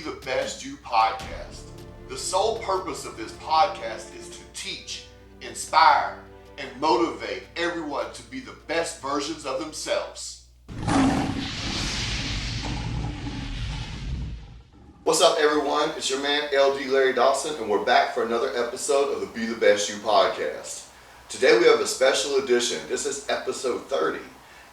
the Best You podcast. The sole purpose of this podcast is to teach, inspire, and motivate everyone to be the best versions of themselves. What's up, everyone? It's your man, LD Larry Dawson, and we're back for another episode of the Be the Best You podcast. Today we have a special edition. This is episode 30,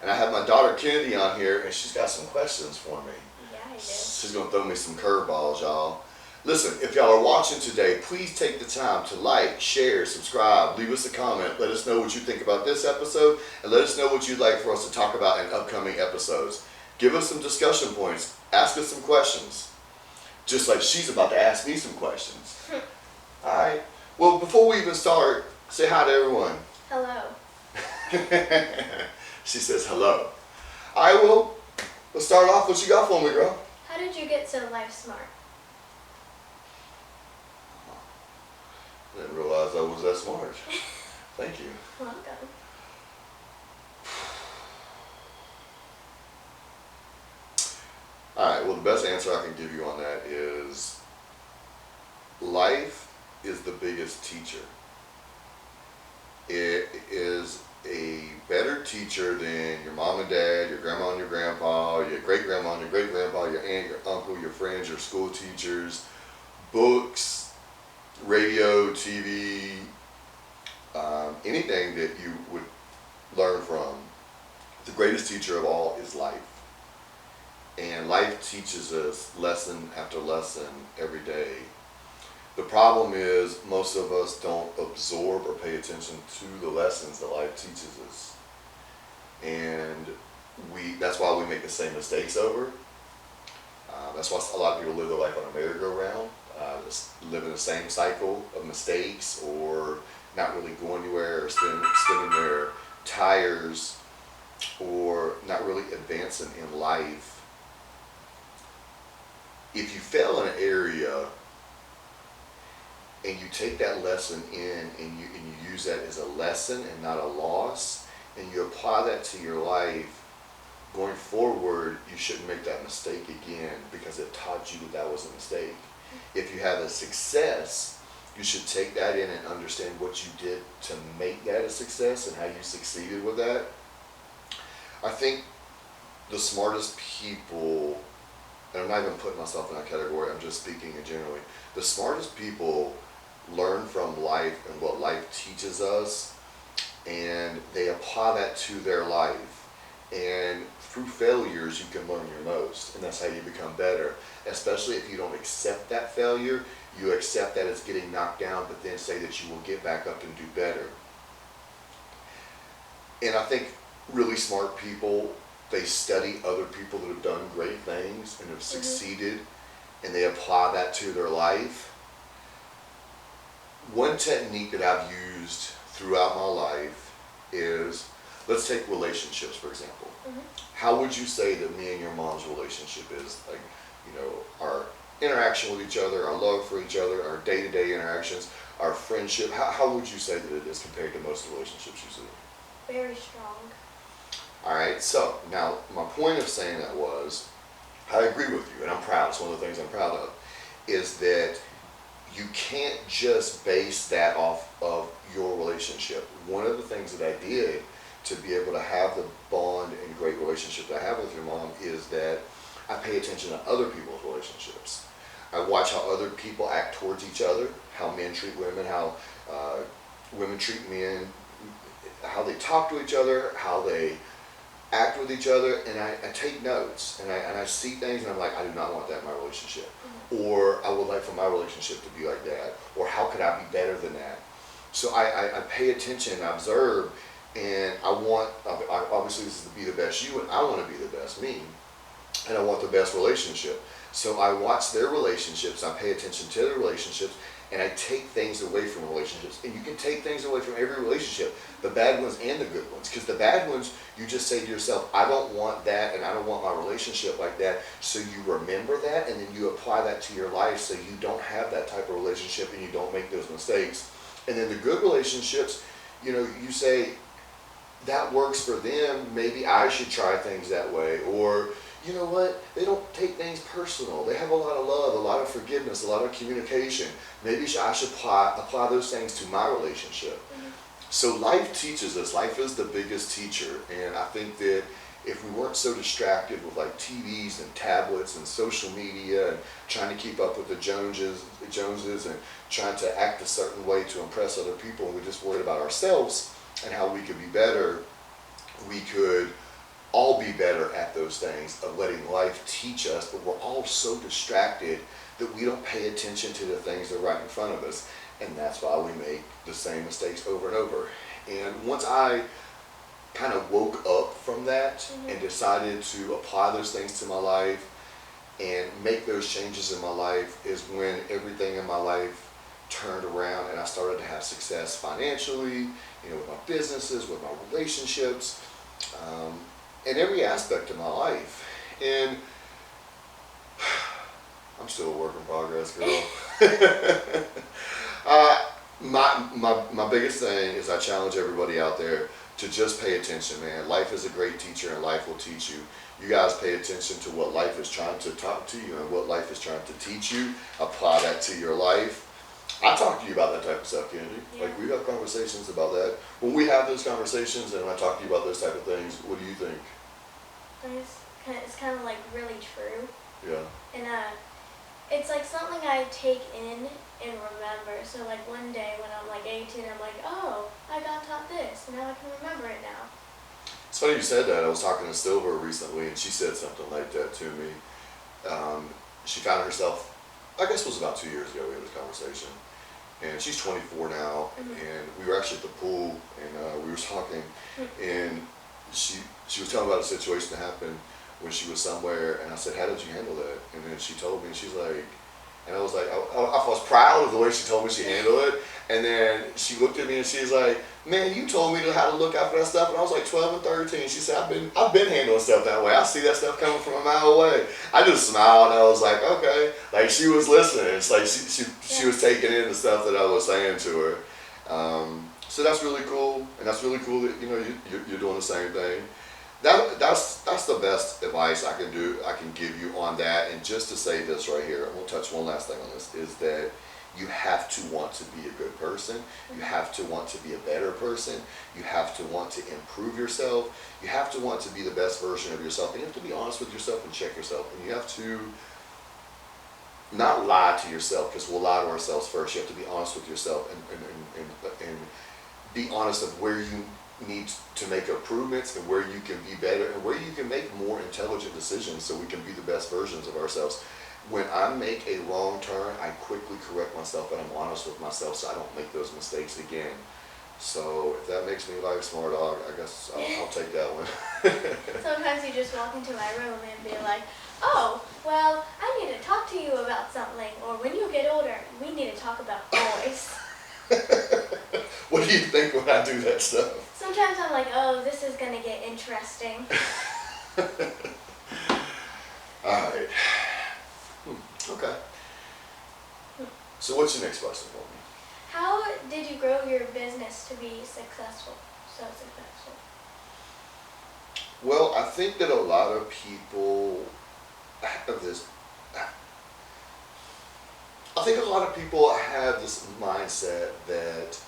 and I have my daughter Kennedy on here, and she's got some questions for me. Yeah, I do. She's going to throw me some curveballs, y'all. Listen, if y'all are watching today, please take the time to like, share, subscribe, leave us a comment, let us know what you think about this episode, and let us know what you'd like for us to talk about in upcoming episodes. Give us some discussion points, ask us some questions, just like she's about to ask me some questions. Alright, well, before we even start, say hi to everyone. Hello. She says hello. Alright, well, let's start off. What you got for me, girl? How did you get so life smart? I didn't realize I was that smart. Thank you. Welcome. Alright, well, the best answer I can give you on that is life is the biggest teacher. It is a better teacher than your mom and dad, your grandma and your grandpa, your great-grandma and your great-grandpa, your aunt, your uncle, your friends, your school teachers, books, radio, TV, anything that you would learn from. The greatest teacher of all is life. And life teaches us lesson after lesson every day. The problem is most of us don't absorb or pay attention to the lessons that life teaches us. And that's why we make the same mistakes over. That's why a lot of people live their life on a merry-go-round, living the same cycle of mistakes, or not really going anywhere, or spinning their tires, or not really advancing in life. If you fail in an area and you take that lesson in and you use that as a lesson and not a loss, and you apply that to your life, going forward, you shouldn't make that mistake again because it taught you that was a mistake. If you have a success, you should take that in and understand what you did to make that a success and how you succeeded with that. I think the smartest people, and I'm not even putting myself in that category, I'm just speaking in generally, the smartest people learn from life and what life teaches us, and they apply that to their life. And through failures, you can learn your most, and that's how you become better. Especially if you don't accept that failure, you accept that it's getting knocked down, but then say that you will get back up and do better. And I think really smart people, they study other people that have done great things and have succeeded, and they apply that to their life. One technique that I've used throughout my life is, let's take relationships, for example. How would you say that me and your mom's relationship is? Like, you know, our interaction with each other, our love for each other, our day-to-day interactions, our friendship. How would you say that it is compared to most relationships you see? Very strong. Alright, so now my point of saying that was, I agree with you, and I'm proud, it's one of the things I'm proud of, is that you can't just base that off of your relationship. One of the things that I did to be able to have the bond and great relationship that I have with your mom is that I pay attention to other people's relationships. I watch how other people act towards each other, how men treat women, how women treat men, how they talk to each other, how they act with each other, and I take notes, and I see things, and I'm like, I do not want that in my relationship. Or I would like for my relationship to be like that. Or how could I be better than that? So I pay attention, I observe, and obviously this is to be the best you, and I want to be the best me, and I want the best relationship. So I watch their relationships, I pay attention to their relationships, and I take things away from relationships. And you can take things away from every relationship, the bad ones and the good ones. Because the bad ones, you just say to yourself, I don't want that, and I don't want my relationship like that. So you remember that, and then you apply that to your life so you don't have that type of relationship and you don't make those mistakes. And then the good relationships, you know, you say, that works for them, maybe I should try things that way. Or, you know what? They don't take things personal. They have a lot of love, a lot of forgiveness, a lot of communication. Maybe I should apply those things to my relationship. Mhm. So life teaches us. Life is the biggest teacher. And I think that if we weren't so distracted with like TVs and tablets and social media and trying to keep up with the Joneses and trying to act a certain way to impress other people, and we just worried about ourselves and how we could be better, we could all be better at those things of letting life teach us. But we're all so distracted that we don't pay attention to the things that are right in front of us. And that's why we make the same mistakes over and over. And once I kind of woke up from that Mhm. and decided to apply those things to my life and make those changes in my life, is when everything in my life turned around and I started to have success financially, with my businesses, with my relationships, in every aspect of my life. And I'm still a work in progress, girl. My biggest thing is I challenge everybody out there to just pay attention, man. Life is a great teacher and life will teach you. You guys pay attention to what life is trying to talk to you and what life is trying to teach you. Apply that to your life. I talk to you about that type of stuff, Kennedy. Yeah. Like, we have conversations about that. When we have those conversations and I talk to you about those type of things, what do you think? It's kind of like really true. Yeah. And it's like something I take in and remember. So like one day when I'm like 18, I'm like, oh, I got taught this. Now I can remember it now. It's funny you said that. I was talking to Silver recently, and she said something like that to me. She found herself, I guess it was about 2 years ago, we had this conversation. And she's 24 now, Mhm. and we were actually at the pool, and we were talking, and she was telling about a situation that happened when she was somewhere, and I said, how did you handle that? And then she told me, and she's like, and I was like, I was proud of the way she told me she handled it. And then she looked at me and she's like, man, you told me how to look out for that stuff. And I was like 12 and 13. She said, I've been handling stuff that way. I see that stuff coming from a mile away. I just smiled and I was like, okay. Like, she was listening. It's like she was taking in the stuff that I was saying to her. So that's really cool. And that's really cool that, you're doing the same thing. That's the best advice I can give you on that. And just to say this right here, I'm gonna touch one last thing on this, is that you have to want to be a good person. You have to want to be a better person. You have to want to improve yourself. You have to want to be the best version of yourself. And you have to be honest with yourself and check yourself. And you have to not lie to yourself, because we'll lie to ourselves first. You have to be honest with yourself and be honest of where you need to make improvements and where you can be better and where you can make more intelligent decisions so we can be the best versions of ourselves. When I make a wrong turn, I quickly correct myself and I'm honest with myself so I don't make those mistakes again. So if that makes me life smart, dog, I guess I'll take that one. Sometimes you just walk into my room and be like, oh, well, I need to talk to you about something. Or when you get older, we need to talk about boys. What do you think when I do that stuff? Sometimes I'm like, oh, this is going to get interesting. All right. Okay. So what's your next question for me? How did you grow your business to be successful? So successful. Well, I think that a lot of people have this. I think a lot of people have this mindset that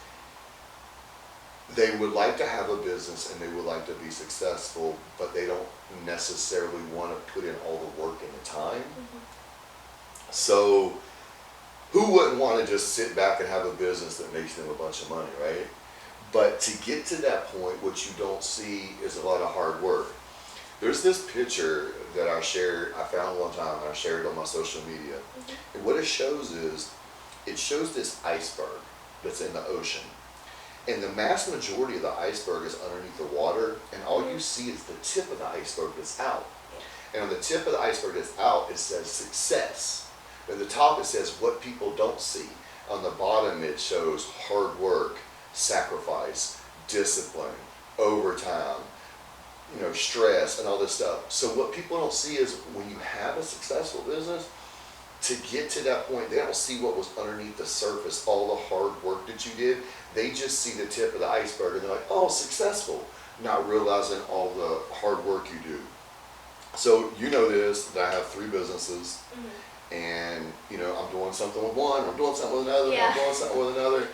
they would like to have a business and they would like to be successful, but they don't necessarily want to put in all the work and the time. Mm-hmm. So who wouldn't want to just sit back and have a business that makes them a bunch of money, right? But to get to that point, what you don't see is a lot of hard work. There's this picture that I found one time, and I shared it on my social media. Mm-hmm. And what it shows is, it shows this iceberg that's in the ocean. And the mass majority of the iceberg is underneath the water, and all you see is the tip of the iceberg that's out. And on the tip of the iceberg that's out, it says success. At the top, it says what people don't see. On the bottom, it shows hard work, sacrifice, discipline, overtime, stress, and all this stuff. So what people don't see is when you have a successful business, to get to that point, they don't see what was underneath the surface, all the hard work that you did. They just see the tip of the iceberg and they're like, oh, successful, not realizing all the hard work you do. So you know this, that I have 3 businesses, Mm-hmm. and you know I'm doing something with one, I'm doing something with another, Yeah. I'm doing something with another.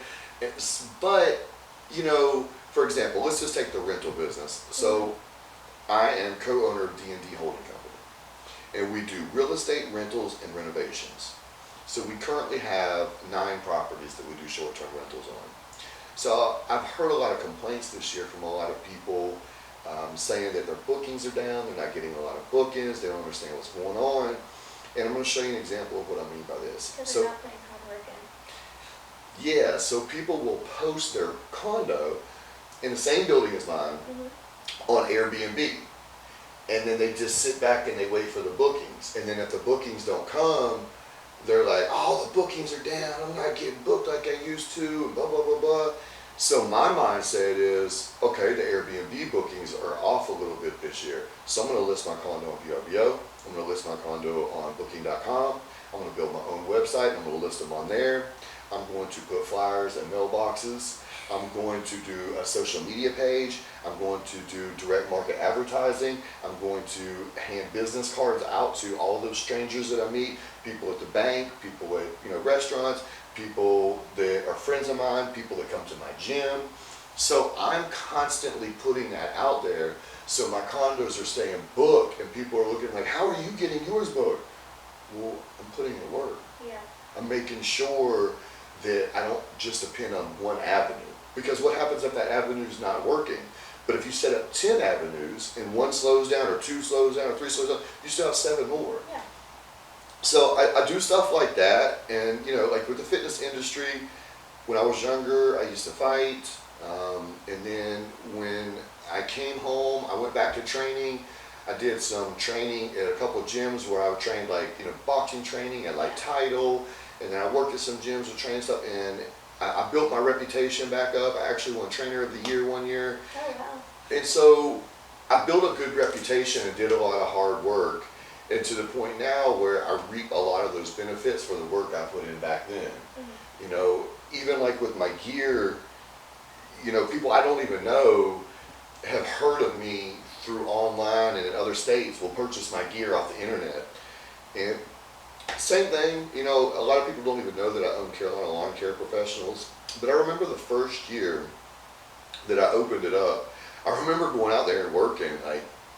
But you know, for example, let's just take the rental business. So I am co-owner of D&D Holding Company, and we do real estate rentals and renovations. So we currently have 9 properties that we do short-term rentals on. So I've heard a lot of complaints this year from a lot of people saying that their bookings are down, they're not getting a lot of bookings, they don't understand what's going on. And I'm going to show you an example of what I mean by this. Because So they're not putting hard work in. yeah, so people will post their condo in the same building as mine on Airbnb. And then they just sit back and they wait for the bookings. And then if the bookings don't come, they're like, oh, the bookings are down, I'm not getting booked like I used to, and blah, blah, blah, blah. So my mindset is, okay, the Airbnb bookings are off a little bit this year. So I'm gonna list my condo on VRBO, I'm gonna list my condo on booking.com, I'm gonna build my own website, and I'm gonna list them on there. I'm going to put flyers and mailboxes. I'm going to do a social media page. I'm going to do direct market advertising. I'm going to hand business cards out to all those strangers that I meet, people at the bank, people at restaurants, people that are friends of mine, people that come to my gym. So I'm constantly putting that out there. So my condos are staying booked, and people are looking like, how are you getting yours booked? Well, I'm putting in work. Yeah. I'm making sure that I don't just depend on one avenue. Because what happens if that avenue is not working? But if you set up 10 avenues and one slows down, or 2 slows down, or 3 slows down, you still have 7 more. Yeah. So I do stuff like that, and like with the fitness industry, when I was younger, I used to fight, and then when I came home, I went back to training. I did some training at a couple of gyms where I trained boxing training at Title, and then I worked at some gyms with training stuff, and I built my reputation back up. I actually won Trainer of the Year one year. Oh, wow. And so I built a good reputation and did a lot of hard work, and to the point now where I reap a lot of those benefits for the work I put in back then. Even like with my gear, people I don't even know have heard of me through online and in other states will purchase my gear off the internet. And same thing, a lot of people don't even know that I own Carolina Lawn Care Professionals, but I remember the first year that I opened it up, I remember going out there and working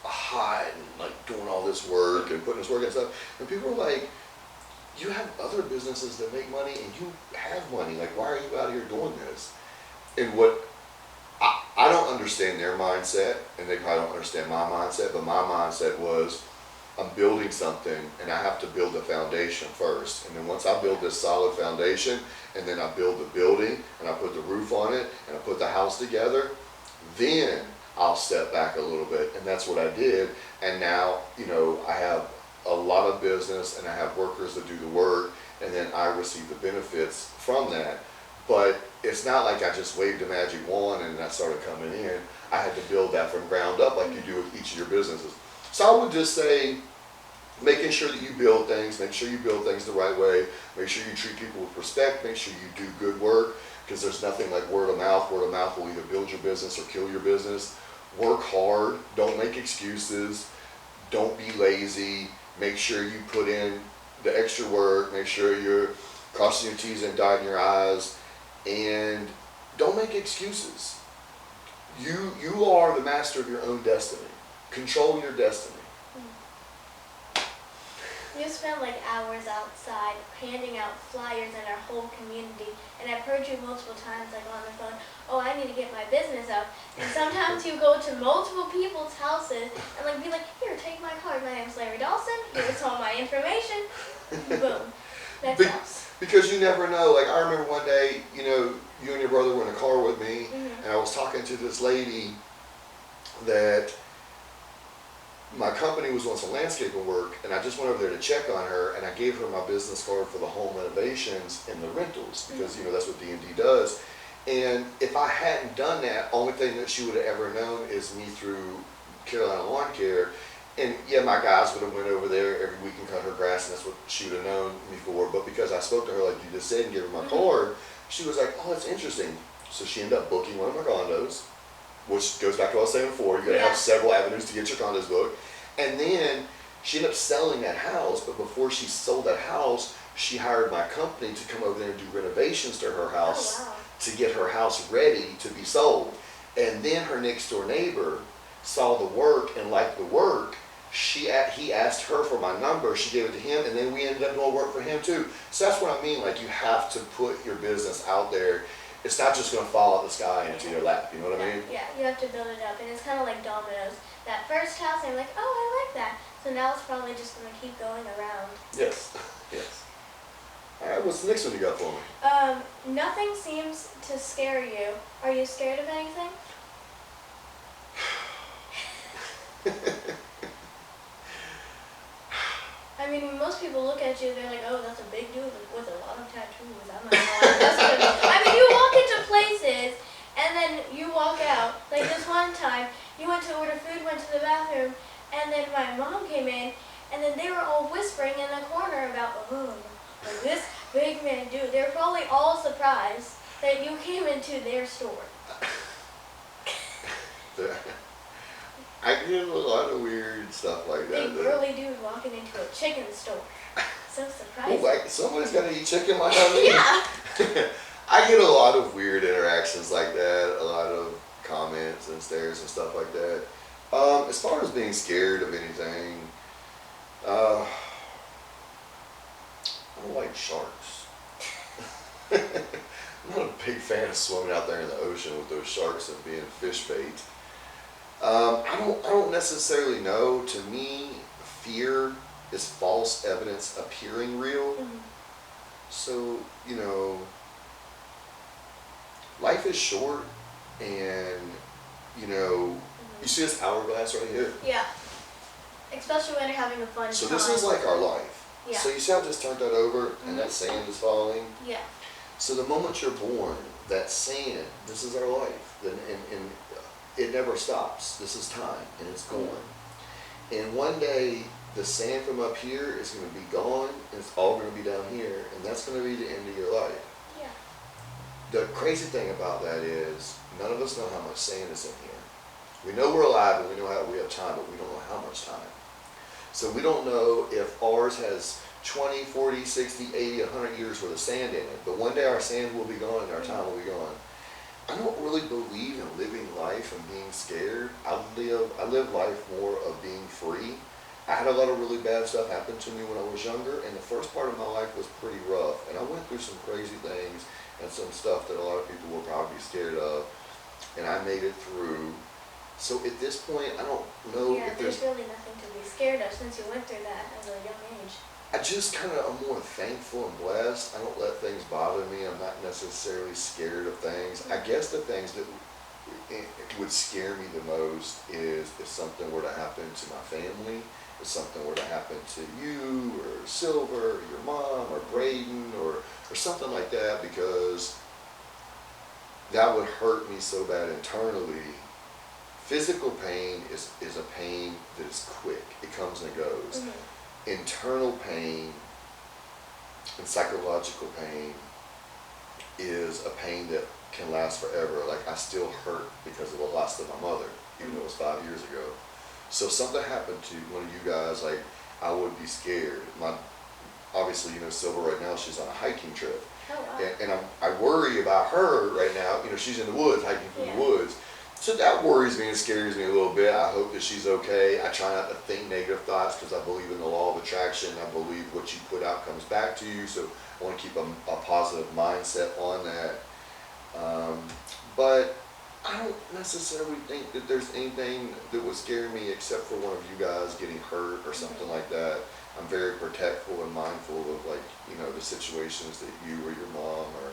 hot and doing all this work and putting this work and stuff, and people were like, you have other businesses that make money and you have money, why are you out here doing this? And what I don't understand their mindset, and they probably don't understand my mindset, but my mindset was, I'm building something and I have to build a foundation first. And then once I build this solid foundation, and then I build the building and I put the roof on it and I put the house together, then I'll step back a little bit. And that's what I did. And now, I have a lot of business and I have workers that do the work, and then I receive the benefits from that. But it's not like I just waved a magic wand and that started coming in. I had to build that from ground up like you do with each of your businesses. So I would just say, making sure that you build things, make sure you build things the right way, make sure you treat people with respect, make sure you do good work, because there's nothing like word of mouth. Word of mouth will either build your business or kill your business. Work hard, don't make excuses, don't be lazy, make sure you put in the extra work, make sure you're crossing your T's and dotting your I's, and don't make excuses. You are the master of your own destiny. Control your destiny. We spent hours outside handing out flyers in our whole community, and I've heard you multiple times on the phone, oh, I need to get my business up. And sometimes you go to multiple people's houses and be like, here, take my card. My name's Larry Dawson. Here's all my information. Boom. That's us. Because you never know. I remember one day, you and your brother were in a car with me, and I was talking to this lady that my company was doing some landscaping work, and I just went over there to check on her, and I gave her my business card for the home renovations and the rentals, because that's what D&D does. And if I hadn't done that, only thing that she would have ever known is me through Carolina Lawn Care. And yeah, my guys would have went over there every week and cut her grass, and that's what she would have known me for. But because I spoke to her like you just said and gave her my card, she was like, oh, that's interesting. So she ended up booking one of my condos, which goes back to what I was saying before. You gotta have several avenues to get your condos booked. And then she ended up selling that house, but before she sold that house, she hired my company to come over there and do renovations to her house Oh, wow. to get her house ready to be sold. And then her next door neighbor saw the work and liked the work. He asked her for my number, she gave it to him, and then we ended up doing work for him too. So that's what I mean, like you have to put your business out there. It's not just gonna fall out the sky into your lap, you know what I mean? Yeah, you have to build it up, and it's kind of like dominoes. That first house, I'm like, oh, I like that. So now it's probably just gonna keep going around. Yes, yes. All right, what's the next one you got for me? Nothing seems to scare you. Are you scared of anything? I mean, most people look at you, they're like, oh, that's a big dude with a lot of tattoos. I'm not gonna mess with him. I mean, you walk into places, and then you walk out. Like this one time, you went to order food, went to the bathroom, and then my mom came in, and then they were all whispering in the corner about, oh, like this big man dude. They're probably all surprised that you came into their store. I get a lot of weird stuff like that. Big burly dude walking into a chicken store. So surprising. Oh, like somebody's got to eat chicken like I Yeah. I get a lot of weird interactions like that, a lot of comments and stares and stuff like that. As far as being scared of anything, I don't like sharks. I'm not a big fan of swimming out there in the ocean with those sharks and being fish bait. I don't necessarily know. To me, fear is false evidence appearing real. Mhm. So, you know, life is short, and, you know, you see this hourglass right here? Yeah. Especially when you're having a fun So time. this is like our life. Yeah. So you see how I just turned that over and Mhm. that sand is falling? Yeah. So the moment you're born, that sand, this is our life. And it never stops. This is time, and it's going. And one day, the sand from up here is going to be gone, and it's all going to be down here, and that's going to be the end of your life. Yeah. The crazy thing about that is, none of us know how much sand is in here. We know we're alive, and we know we have time, but we don't know how much time. So we don't know if ours has 20, 40, 60, 80, 100 years worth of sand in it. But one day our sand will be gone and our time will be gone. I don't really believe in living life and being scared. I live life more of being free. I had a lot of really bad stuff happen to me when I was younger, and the first part of my life was pretty rough. And I went through some crazy things and some stuff that a lot of people will probably be scared of, and I made it through. So at this point, I don't know Yeah, if there's really nothing to be scared of since you went through that at a young age. I just kind of am more thankful and blessed. I don't let things bother me. I'm not necessarily scared of things. I guess the things that would scare me the most is if something were to happen to my family, if something were to happen to you or Silver or your mom or Braden or something like that, because that would hurt me so bad internally. Physical pain is a pain that is quick. It comes and goes. Mhm. Internal pain and psychological pain is a pain that can last forever. Like, I still hurt because of the loss of my mother, even though it was 5 years ago. So if something happened to one of you guys, like, I would be scared. Obviously, you know, Silver right now, she's on a hiking trip. Oh, wow. And I worry about her right now. You know, she's in the woods, hiking through Yeah. the woods. So that worries me and scares me a little bit. I hope that she's okay. I try not to think negative thoughts because I believe in the law of attraction. I believe what you put out comes back to you. So I want to keep a positive mindset on that. But I don't necessarily think that there's anything that would scare me except for one of you guys getting hurt or something like that. I'm very protectful and mindful of, like, you know, the situations that you or your mom or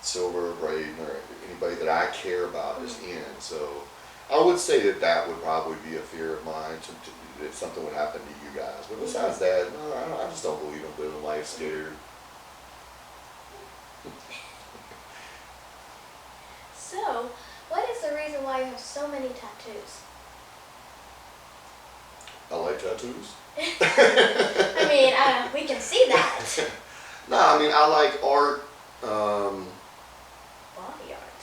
Silver or Braden or anybody that I care about is in. So I would say that would probably be a fear of mine, that something would happen to you guys. But besides that, no, I just don't believe in living life scared. So, what is the reason why you have so many tattoos? I like tattoos. I mean, we can see that. No, I mean, I like art. Body art.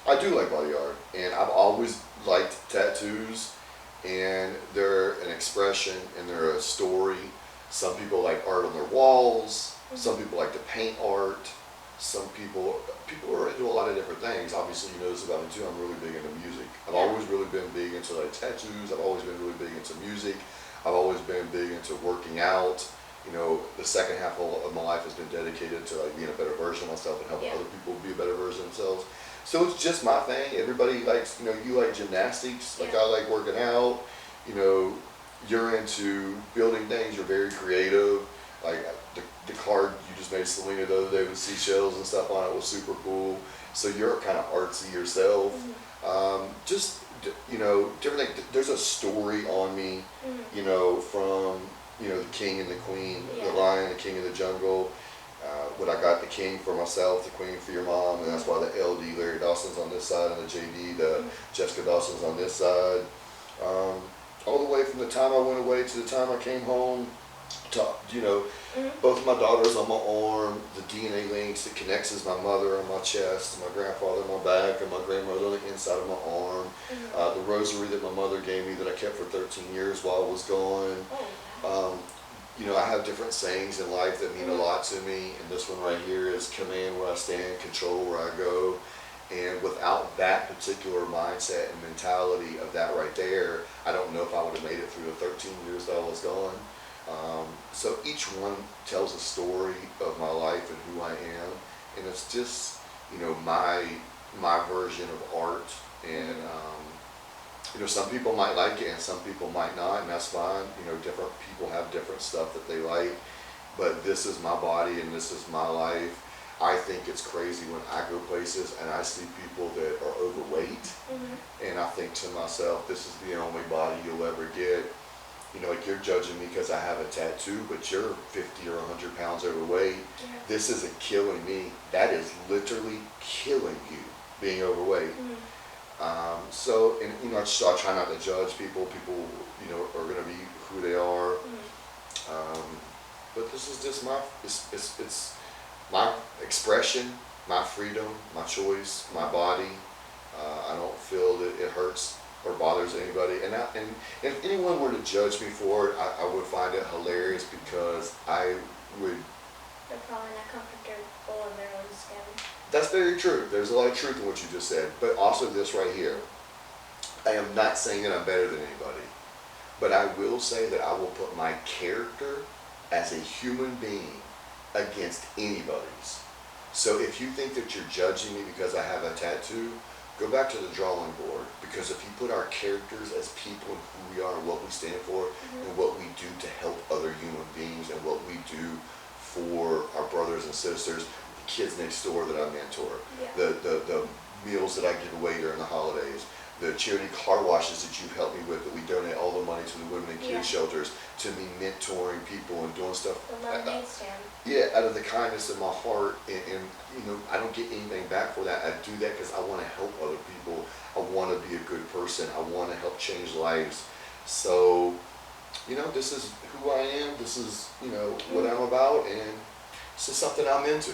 I do like body art, and I've always liked tattoos, and they're an expression and they're a story. Some people like art on their walls. Some people like to paint art. Some people are into a lot of different things. Obviously, you know this about me too. I'm really big into music. I've always really been big into like tattoos. I've always been really big into music. I've always been big into working out. You know, the second half of my life has been dedicated to like being a better version of myself and helping other people be a better version of themselves. So it's just my thing. Everybody likes, you know, you like gymnastics, like I like working out. You know, you're into building things. You're very creative. Like the card you just made Selena the other day with seashells and stuff on it was super cool. So you're kind of artsy yourself. Just, you know, different things. There's a story on me, you know, from, you know, the king and the queen, the lion, the king of the jungle. When I got the king for myself, the queen for your mom, and that's why the LD, Larry Dawson's on this side, and the JD, the Jessica Dawson's on this side. All the way from the time I went away to the time I came home, to, you know, both of my daughters on my arm, the DNA links that connects is my mother on my chest, my grandfather on my back, and my grandmother on the inside of my arm. The rosary that my mother gave me that I kept for 13 years while I was gone. You know, I have different sayings in life that mean a lot to me, and this one right here is command where I stand, control where I go. And without that particular mindset and mentality of that right there, I don't know if I would have made it through the 13 years that I was gone. So each one tells a story of my life and who I am, and it's just, you know, my version of art. And you know, some people might like it and some people might not, and that's fine. You know, different people have different stuff that they like, but this is my body and this is my life. I think it's crazy when I go places and I see people that are overweight, and I think to myself, this is the only body you'll ever get. You know, like you're judging me because I have a tattoo, but you're 50 or 100 pounds overweight. This isn't killing me. That is literally killing you, being overweight. So, and you know, so I try not to judge people. People, you know, are going to be who they are. But this is just my, it's my expression, my freedom, my choice, my body. I don't feel that it hurts or bothers anybody. And if anyone were to judge me for it, I would find it hilarious because I would. They're probably not comfortable in their own skin. That's very true. There's a lot of truth in what you just said. But also this right here. I am not saying that I'm better than anybody. But I will say that I will put my character as a human being against anybody's. So if you think that you're judging me because I have a tattoo, go back to the drawing board, because if you put our characters as people and who we are and what we stand for and what we do to help other human beings and what we do for our brothers and sisters, the kids next door that I mentor, the meals that I give away during the holidays, the charity car washes that you've helped me with, that we donate all the money to the women and kids shelters, to me mentoring people and doing stuff. The lemonade stand. Yeah, out of the kindness of my heart, and you know, I don't get anything back for that. I do that because I want to help other people. I want to be a good person. I want to help change lives. So, you know, this is who I am. This is, you know, what I'm about, and this is something I'm into.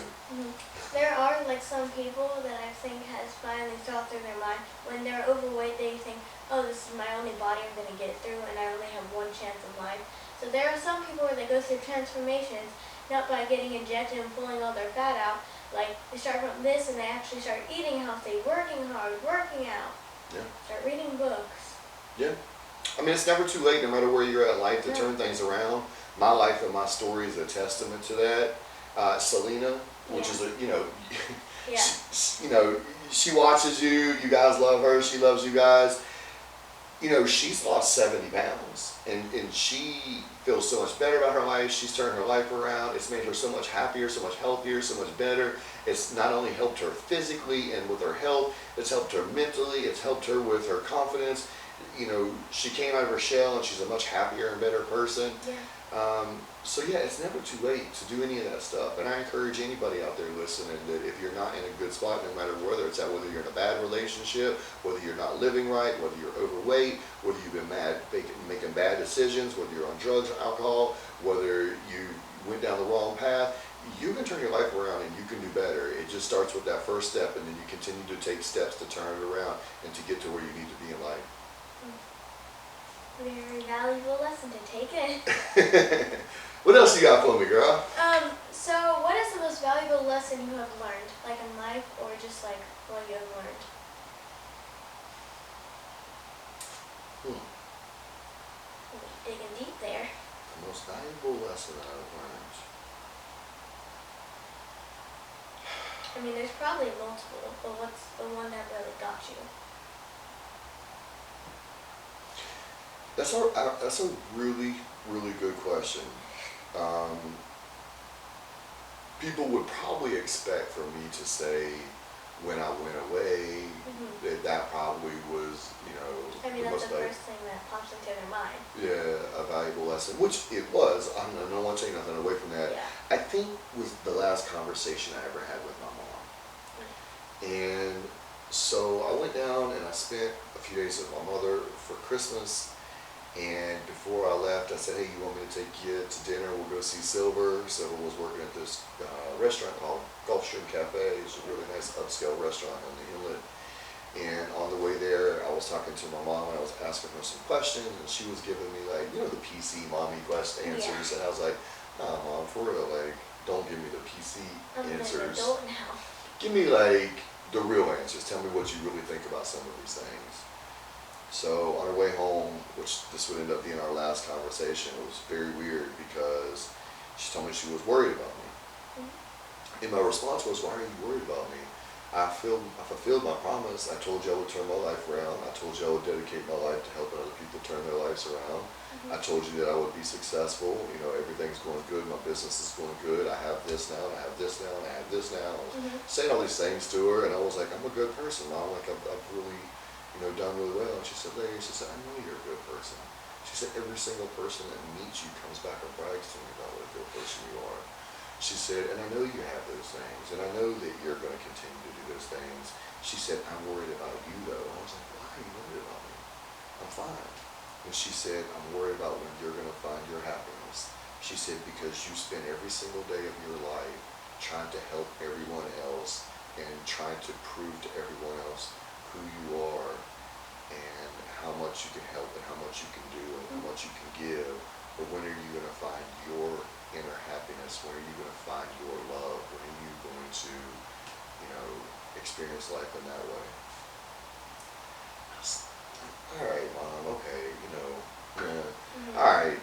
There are like some people that I think has finally thought through their mind when they're overweight. They think, oh, this is my only body I'm going to get it through, and I only have one chance of life. So there are some people where they go through transformations, not by getting injected and pulling all their fat out. Like they start from this and they actually start eating healthy, working hard, working out. Start reading books. I mean, it's never too late, no matter where you're at in life, to turn things around. My life and my story is a testament to that. Selena, which is a, you know, you know, she watches you. You guys love her. She loves you guys. You know, she's lost 70 pounds, and she feels so much better about her life. She's turned her life around. It's made her so much happier, so much healthier, so much better. It's not only helped her physically and with her health, it's helped her mentally. It's helped her with her confidence. You know, she came out of her shell, and she's a much happier and better person. So yeah, it's never too late to do any of that stuff. And I encourage anybody out there listening that if you're not in a good spot, no matter whether it's whether you're in a bad relationship, whether you're not living right, whether you're overweight, whether you've been making bad decisions, whether you're on drugs or alcohol, whether you went down the wrong path, you can turn your life around and you can do better. It just starts with that first step, and then you continue to take steps to turn it around and to get to where you need to be in life. Very valuable lesson to take in. What else you got for me, girl? So what is the most valuable lesson you have learned, like in life or just like what you have learned? Hmm. Digging deep there. The most valuable lesson that I've learned. I mean, there's probably multiple, but what's the one that really got you? That's a really, really good question. Um, People would probably expect for me to say when I went away that probably was, I mean, the that's most the first thing that pops into their mind. yeah, a valuable lesson, which it was. I don't want to take nothing away from that. Yeah. I think was the last conversation I ever had with my mom. And so I went down and I spent a few days with my mother for Christmas. And before I left, I said, hey, you want me to take you to dinner? We'll go see Silver. Silver was working at this restaurant called Gulfstream Cafe. It's a really nice upscale restaurant on the inlet. And on the way there, I was talking to my mom and I was asking her some questions. And she was giving me like, the PC mommy question answers. Yeah. And I was like, nah, Mom, for real, like, don't give me the PC I'm answers. an adult now. Give me like the real answers. Tell me what you really think about some of these things. So on our way home, which this would end up being our last conversation, it was very weird because she told me she was worried about me. And my response was, why are you worried about me? I fulfilled my promise. I told you I would turn my life around. I told you I would dedicate my life to helping other people turn their lives around. I told you that I would be successful. Everything's going good. My business is going good. I have this now, and I have this now, and I have this now. I was saying all these things to her, and I was like, I'm a good person, Mom. Like, I've really, done really well. And she said, Larry, she said, I know you're a good person. She said, every single person that meets you comes back and brags to me about what a good person you are. She said, and I know you have those things, and I know that you're going to continue to do those things. She said, I'm worried about you, though. And I was like, why are you worried about me? I'm fine. And she said, I'm worried about when you're going to find your happiness. She said, because you spend every single day of your life trying to help everyone else and trying to prove to everyone else who you are and how much you can help and how much you can do and how much you can give. But when are you going to find your inner happiness? When are you going to find your love? When are you going to, experience life in that way? All right, Mom, okay, yeah. All right.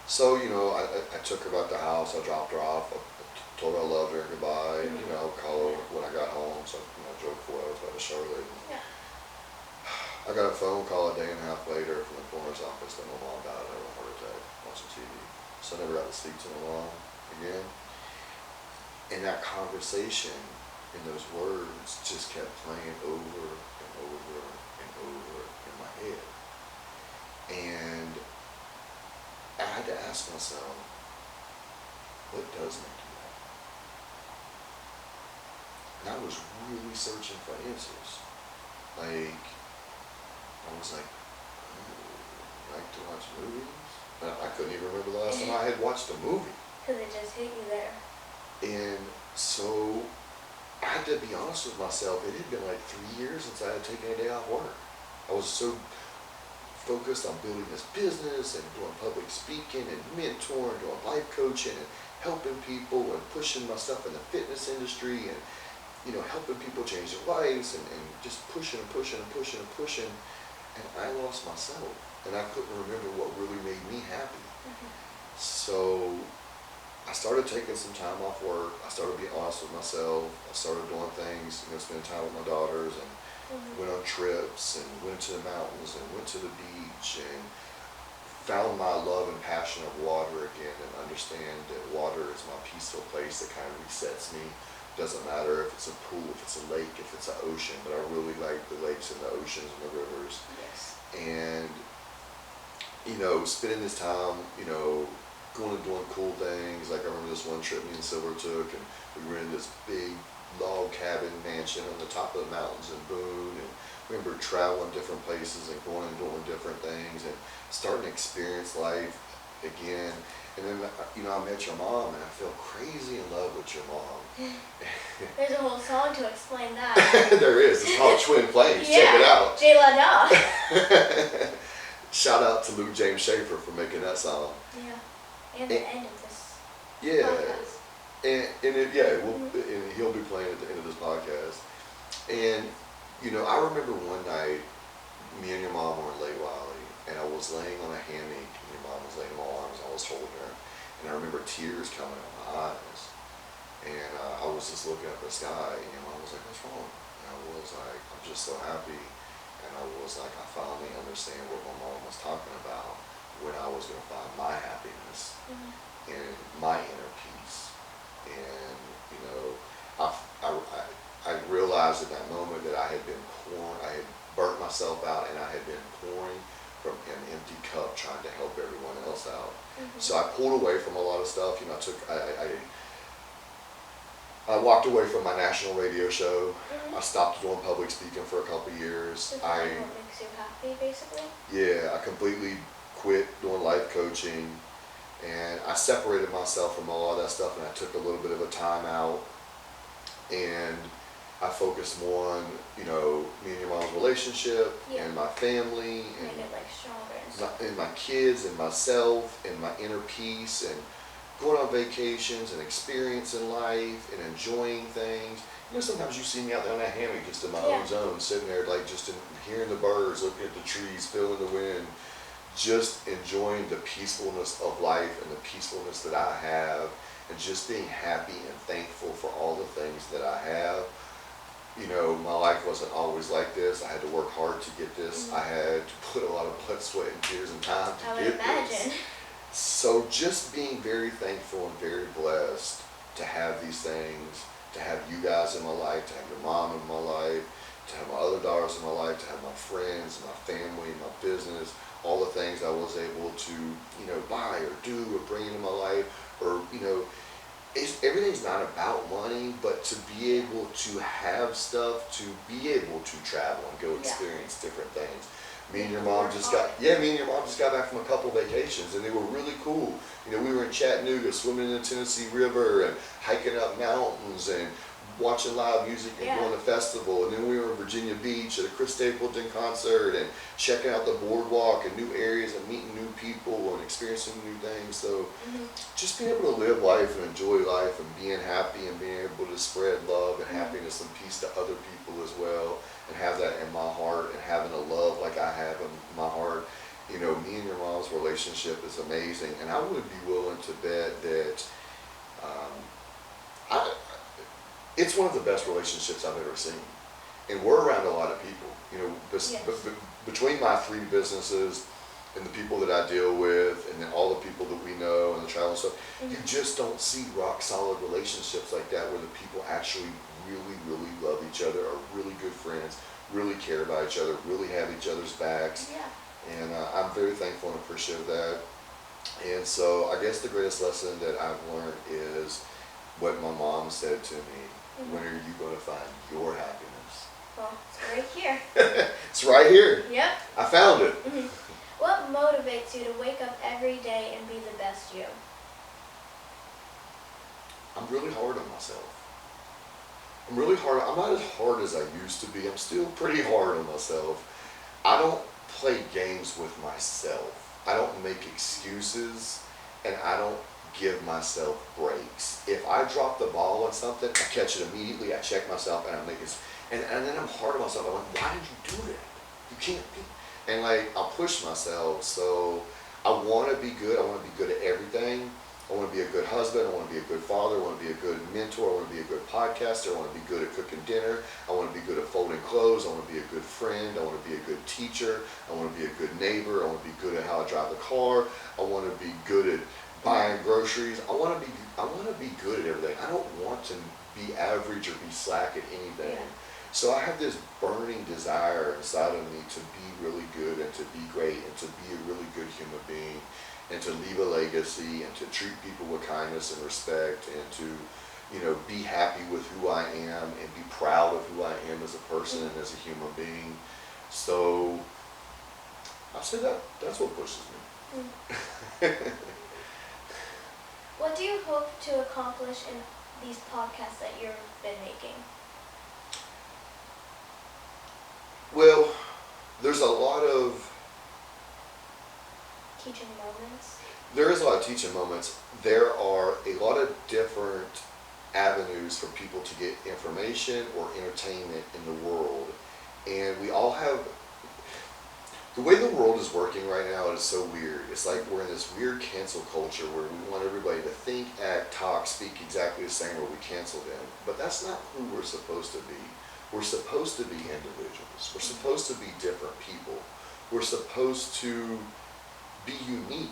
So, I took her about the house. I dropped her off. I told her I loved her and goodbye. And, I'll call her when I got home. So, I drove 4 hours back to Charlotte. Yeah. I got a phone call a day and a half later from the coroner's office that my mom died of a heart attack watching TV. So I never got to speak to my mom again. And that conversation and those words just kept playing over and over and over in my head. And I had to ask myself, what does make you happy? And I was really searching for answers. Like, I was like, I like to watch movies. I couldn't even remember the last time I had watched a movie. Because it just hit you there. And so I had to be honest with myself. It had been like 3 years since I had taken a day off work. I was so focused on building this business and doing public speaking and mentoring, doing life coaching and helping people and pushing myself in the fitness industry and, helping people change their lives and just pushing and pushing and pushing and pushing. And I lost myself. And I couldn't remember what really made me happy. So I started taking some time off work. I started being honest with myself. I started doing things, spending time with my daughters and went on trips and went to the mountains and went to the beach and found my love and passion of water again and understand that water is my peaceful place that kind of resets me. Doesn't matter if it's a pool, if it's a lake, if it's an ocean, but I really like the lakes and the oceans and the rivers. Yes. And, spending this time, going and doing cool things. Like I remember this one trip me and Silver took, and we rented this big log cabin mansion on the top of the mountains in Boone, and we remember traveling different places and going and doing different things and starting to experience life again. And then, I met your mom, and I fell crazy in love with your mom. There's a whole song to explain that. There is. It's called Twin Flames. Yeah, Check it out. J La Da. Shout out to Luke James Schaefer for making that song. Yeah. And the end of this Yeah, podcast. and he'll be playing at the end of this podcast. And I remember one night, me and your mom were in Lake Wiley, and I was laying on a hammock, and your mom was laying in my arms, and I was holding her, and I remember tears coming out my eyes, and I was just looking up at the sky, and your mom was like, "What's wrong?" And I was like, "I'm just so happy," and I was like, I finally understand what my mom was talking about, when I was going to find my happiness and my inner peace. And I realized at that moment that I had been pouring, I had burnt myself out, and I had been pouring from an empty cup, trying to help everyone else out. So I pulled away from a lot of stuff. I walked away from my national radio show. I stopped doing public speaking for a couple of years. To find what makes you happy, basically. Yeah, I completely quit doing life coaching, and I separated myself from a lot of that stuff, and I took a little bit of a time out, and I focused more on, me and your mom's relationship, and my family, Make it like stronger and stuff. and my kids, and myself, and my inner peace, and going on vacations, and experiencing life, and enjoying things. Sometimes you see me out there on that hammock, just in my own zone, sitting there, like, just hearing the birds, looking at the trees, feeling the wind, just enjoying the peacefulness of life and the peacefulness that I have, and just being happy and thankful for all the things that I have. My life wasn't always like this. I had to work hard to get this. I had to put a lot of blood, sweat, and tears and time to get this. So just being very thankful and very blessed to have these things, to have you guys in my life, to have your mom in my life, to have my other daughters in my life, to have my friends, my family, my business, all the things I was able to, buy or do or bring into my life, or, everything's not about money, but to be able to have stuff, to be able to travel and go experience different things. Me and your mom just got back from a couple vacations, and they were really cool. We were in Chattanooga, swimming in the Tennessee River, and hiking up mountains, and watching live music, and going to festival. And then we were in Virginia Beach at a Chris Stapleton concert, and checking out the boardwalk and new areas, and meeting new people, and experiencing new things. So just being able to live life and enjoy life, and being happy, and being able to spread love and happiness and peace to other people as well, and have that in my heart, and having a love like I have in my heart. Me and your mom's relationship is amazing, and I would be willing to bet that it's one of the best relationships I've ever seen. And we're around a lot of people. Between my 3 businesses and the people that I deal with, and then all the people that we know, and the travel stuff, you just don't see rock solid relationships like that, where the people actually really, really love each other, are really good friends, really care about each other, really have each other's backs. And I'm very thankful and appreciative of that. And so I guess the greatest lesson that I've learned is what my mom said to me: when are you going to find your happiness? Well, it's right here. It's right here. Yep. I found it. What motivates you to wake up every day and be the best you? I'm really hard on myself. I'm not as hard as I used to be. I'm still pretty hard on myself. I don't play games with myself. I don't make excuses, and I don't give myself breaks. If I drop the ball on something, I catch it immediately, I check myself, and I make it, and then I'm hard on myself. I'm like, why did you do that? You can't be. And I'll push myself. So I want to be good. I want to be good at everything. I want to be a good husband. I want to be a good father. I want to be a good mentor. I want to be a good podcaster. I want to be good at cooking dinner. I want to be good at folding clothes. I want to be a good friend. I want to be a good teacher. I want to be a good neighbor. I want to be good at how I drive the car. I want to be good at buying groceries. I want to be good at everything. I don't want to be average or be slack at anything. So I have this burning desire inside of me to be really good, and to be great, and to be a really good human being, and to leave a legacy, and to treat people with kindness and respect, and to be happy with who I am, and be proud of who I am as a person and as a human being. So I say that's what pushes me. What do you hope to accomplish in these podcasts that you've been making? Well, there's a lot of teaching moments? There is a lot of teaching moments. There are a lot of different avenues for people to get information or entertainment in the world. And we all have, the way the world is working right now is so weird. It's like we're in this weird cancel culture where we want everybody to think, act, talk, speak exactly the same or we cancel them. But that's not who we're supposed to be. We're supposed to be individuals. We're supposed to be different people. We're supposed to be unique.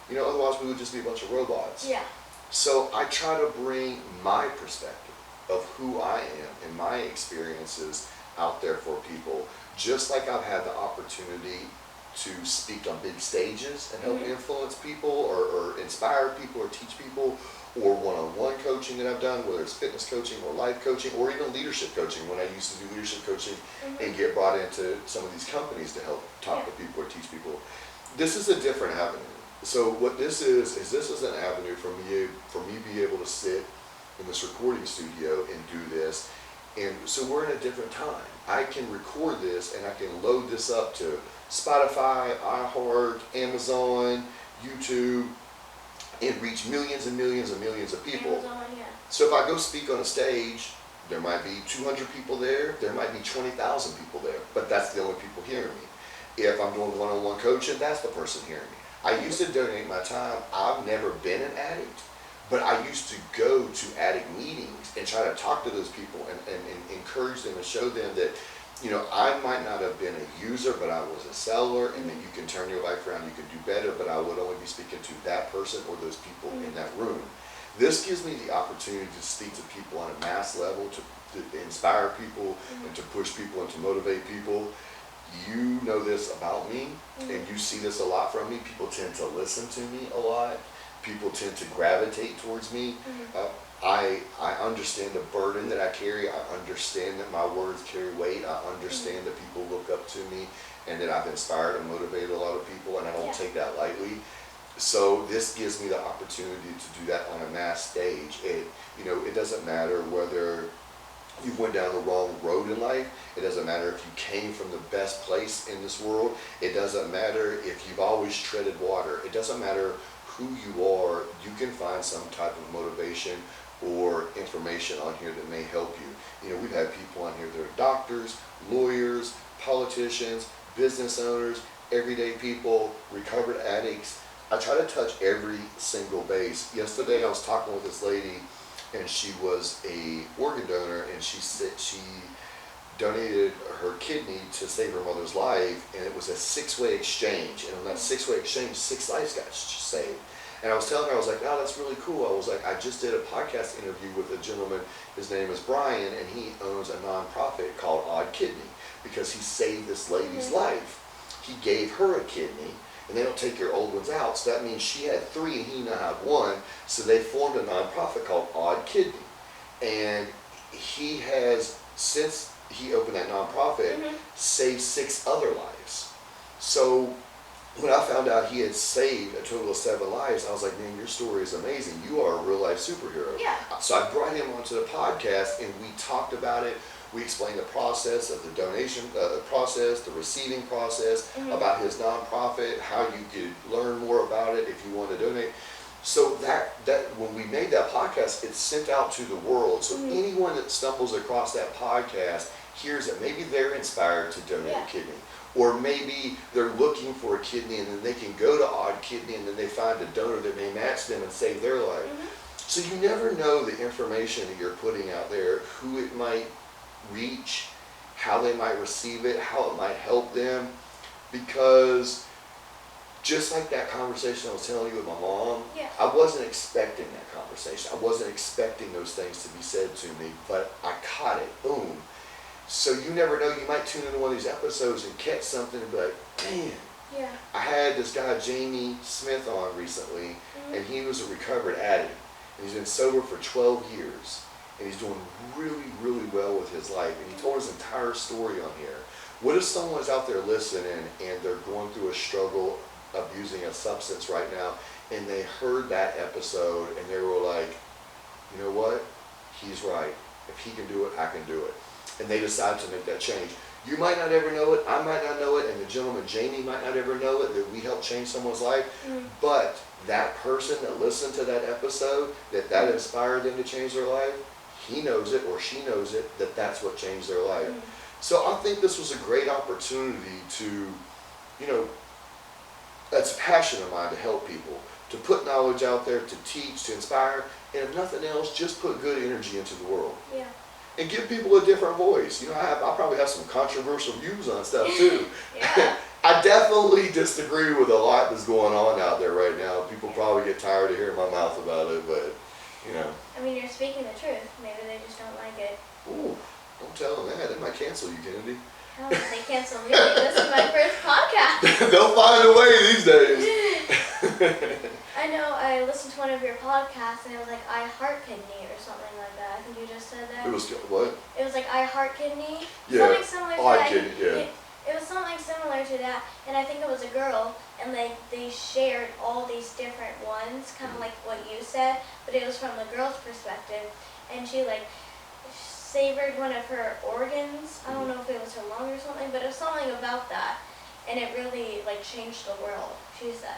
You know, otherwise we would just be a bunch of robots. Yeah. So I try to bring my perspective of who I am and my experiences out there for people. Just like I've had the opportunity to speak on big stages and help influence people or inspire people or teach people, or one-on-one coaching that I've done, whether it's fitness coaching or life coaching or even leadership coaching when I used to do leadership coaching and get brought into some of these companies to help talk to people or teach people. This is a different avenue. So what this is this is an avenue for me be able to sit in this recording studio and do this. And so we're in a different time. I can record this and I can load this up to Spotify, iHeart, Amazon, YouTube, and reach millions and millions and millions of people. Amazon, yeah. So if I go speak on a stage, there might be 200 people there, there might be 20,000 people there, but that's the only people hearing me. If I'm doing one-on-one coaching, that's the person hearing me. I used to donate my time. I've never been an addict, but I used to go to addict meetings and try to talk to those people and encourage them and show them that, you know, I might not have been a user, but I was a seller, and that you can turn your life around, you can do better, but I would only be speaking to that person or those people in that room. This gives me the opportunity to speak to people on a mass level, to inspire people, and to push people and to motivate people. You know this about me, and you see this a lot from me. People tend to listen to me a lot. People tend to gravitate towards me. I understand the burden that I carry. I understand that my words carry weight. I understand that people look up to me and that I've inspired and motivated a lot of people, and I don't take that lightly. So this gives me the opportunity to do that on a mass stage. It doesn't matter whether you went down the wrong road in life. It doesn't matter if you came from the best place in this world. It doesn't matter if you've always treaded water. It doesn't matter who you are. You can find some type of motivation or information on here that may help you. You know, we've had people on here that are doctors, lawyers, politicians, business owners, everyday people, recovered addicts. I try to touch every single base. Yesterday I was talking with this lady, and she was a organ donor, and she said she donated her kidney to save her mother's life, and it was a 6-way exchange, and on that 6-way exchange, 6 lives got saved. And I was telling her, I was like, oh, that's really cool. I was like, I just did a podcast interview with a gentleman, his name is Brian, and he owns a nonprofit called Odd Kidney, because he saved this lady's life. He gave her a kidney, and they don't take your old ones out, so that means she had 3 and he now had 1, so they formed a nonprofit called Odd Kidney. And he has, since he opened that nonprofit, saved 6 other lives. So when I found out he had saved a total of 7 lives, I was like, man, your story is amazing. You are a real life superhero. Yeah. So I brought him onto the podcast, and we talked about it. We explained the process of the donation process, the receiving process, about his nonprofit, how you could learn more about it if you want to donate. So that when we made that podcast, it's sent out to the world. So anyone that stumbles across that podcast hears it. Maybe they're inspired to donate a kidney. Or maybe they're looking for a kidney, and then they can go to Odd Kidney, and then they find a donor that may match them and save their life. So you never know the information that you're putting out there, who it might reach, how they might receive it, how it might help them. Because just like that conversation I was telling you with my mom, I wasn't expecting that conversation. I wasn't expecting those things to be said to me, but I caught it. Boom. So you never know, you might tune into one of these episodes and catch something and be like, man. Yeah. I had this guy, Jamie Smith, on recently, and he was a recovered addict. And he's been sober for 12 years. And he's doing really, really well with his life. And he told his entire story on here. What if someone's out there listening and they're going through a struggle of using a substance right now, and they heard that episode and they were like, you know what? He's right. If he can do it, I can do it. And they decide to make that change. You might not ever know it, I might not know it, and the gentleman Jamie might not ever know it, that we helped change someone's life. But that person that listened to that episode, that inspired them to change their life, he knows it or she knows it, that's what changed their life. So I think this was a great opportunity to, that's a passion of mine, to help people, to put knowledge out there, to teach, to inspire, and if nothing else, just put good energy into the world. Yeah. And give people a different voice. I probably have some controversial views on stuff too. Yeah. I definitely disagree with a lot that's going on out there right now. People probably get tired of hearing my mouth about it, but I mean, you're speaking the truth. Maybe they just don't like it. Ooh, don't tell them that. They might cancel you, Kennedy. How did they cancel me? This is my first podcast. They'll find a way these days. I know I listened to one of your podcasts and it was like I Heart Kidney or something like that. I think you just said that. It was what? It was like I Heart Kidney. Yeah. Something similar to that. Kidney, yeah. It was something similar to that, and I think it was a girl, and they shared all these different ones, kind of like what you said, but it was from the girl's perspective, and she like savored one of her organs. I don't know if it was her lung or something, but it was something about that, and it really like changed the world, she said.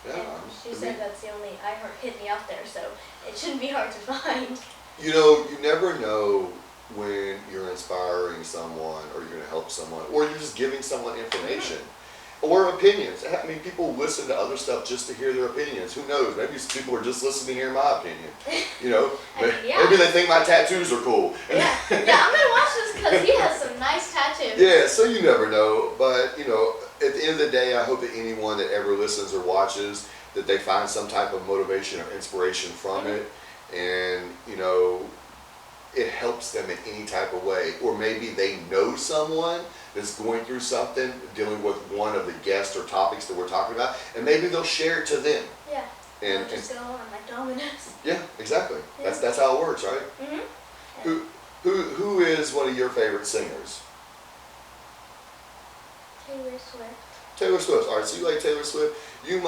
Yeah. And she said that's the only I Heart Kidney out there, so it shouldn't be hard to find. You never know when you're inspiring someone or you're going to help someone or you're just giving someone information or opinions. I mean, people listen to other stuff just to hear their opinions. Who knows? Maybe people are just listening to hear my opinion. Maybe they think my tattoos are cool. Yeah, I'm going to watch this because he has some nice tattoos. Yeah, so you never know. But, at the end of the day, I hope that anyone that ever listens or watches, that they find some type of motivation or inspiration from it. And, it helps them in any type of way. Or maybe they know someone that's going through something, dealing with one of the guests or topics that we're talking about, and maybe they'll share it to them. Yeah. And just go on like dominoes. Yeah, exactly. Yeah. That's how it works, right? Mm-hmm. Yeah. Who is one of your favorite singers? Taylor Swift. Taylor Swift. All right, so you like Taylor Swift. There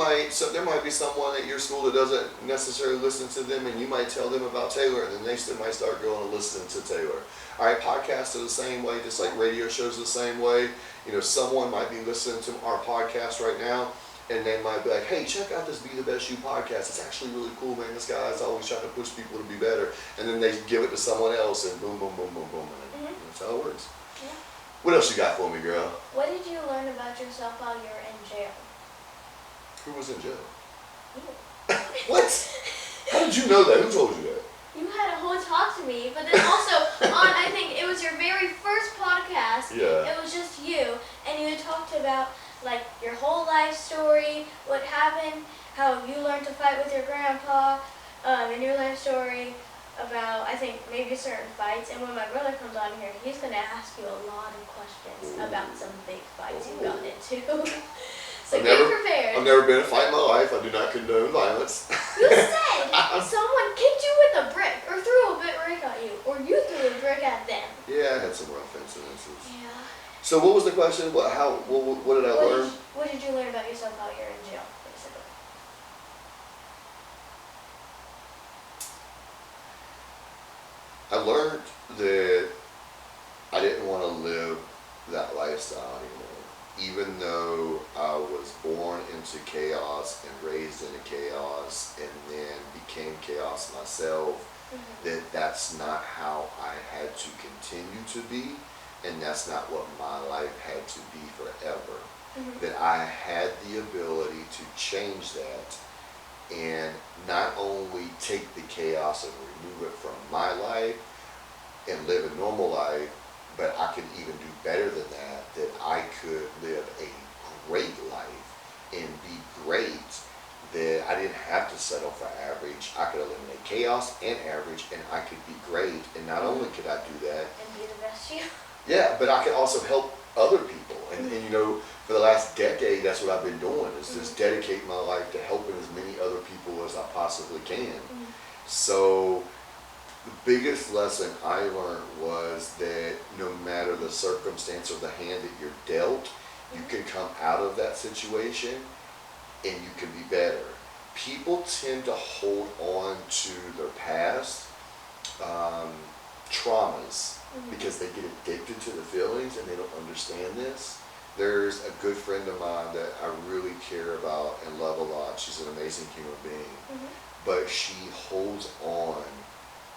might be someone at your school that doesn't necessarily listen to them, and you might tell them about Taylor, and then they might start going and listening to Taylor. All right, podcasts are the same way, just like radio shows are the same way. Someone might be listening to our podcast right now, and they might be like, hey, check out this Be the Best You podcast. It's actually really cool, man. This guy's always trying to push people to be better. And then they give it to someone else, and boom, boom, boom, boom, boom. And that's how it works. Yeah. What else you got for me, girl? What did you learn about yourself while you were in jail? Who was in jail? You. What? How did you know that? Who told you that? You had a whole talk to me, but then also I think it was your very first podcast. Yeah. It was just you, and you had talked about like your whole life story, what happened, how you learned to fight with your grandpa, and your life story about I think maybe certain fights. And when my brother comes on here, he's gonna ask you a lot of questions about some big fights you got into. So get prepared. I've never been in a fight in my life. I do not condone violence. You said someone kicked you with a brick or threw a brick at you, or you threw a brick at them. Yeah, I had some rough incidences. Yeah. So what was the question? What did I learn? What did you learn about yourself while you're in jail, basically? I learned that I didn't want to live that lifestyle anymore. Even though I was born into chaos and raised into chaos and then became chaos myself, that's not how I had to continue to be, and that's not what my life had to be forever. That I had the ability to change that and not only take the chaos and remove it from my life and live a normal life, but I could even do better than that I could live a great life and be great, that I didn't have to settle for average. I could eliminate chaos and average, and I could be great. And not only could I do that, And be the best you. yeah, but I could also help other people. And for the last decade, that's what I've been doing, is just dedicating my life to helping as many other people as I possibly can. So the biggest lesson I learned was that no matter the circumstance or the hand that you're dealt, you can come out of that situation and you can be better. People tend to hold on to their past traumas because because they get addicted to the feelings and they don't understand this. There's a good friend of mine that I really care about and love a lot. She's an amazing human being, but she holds on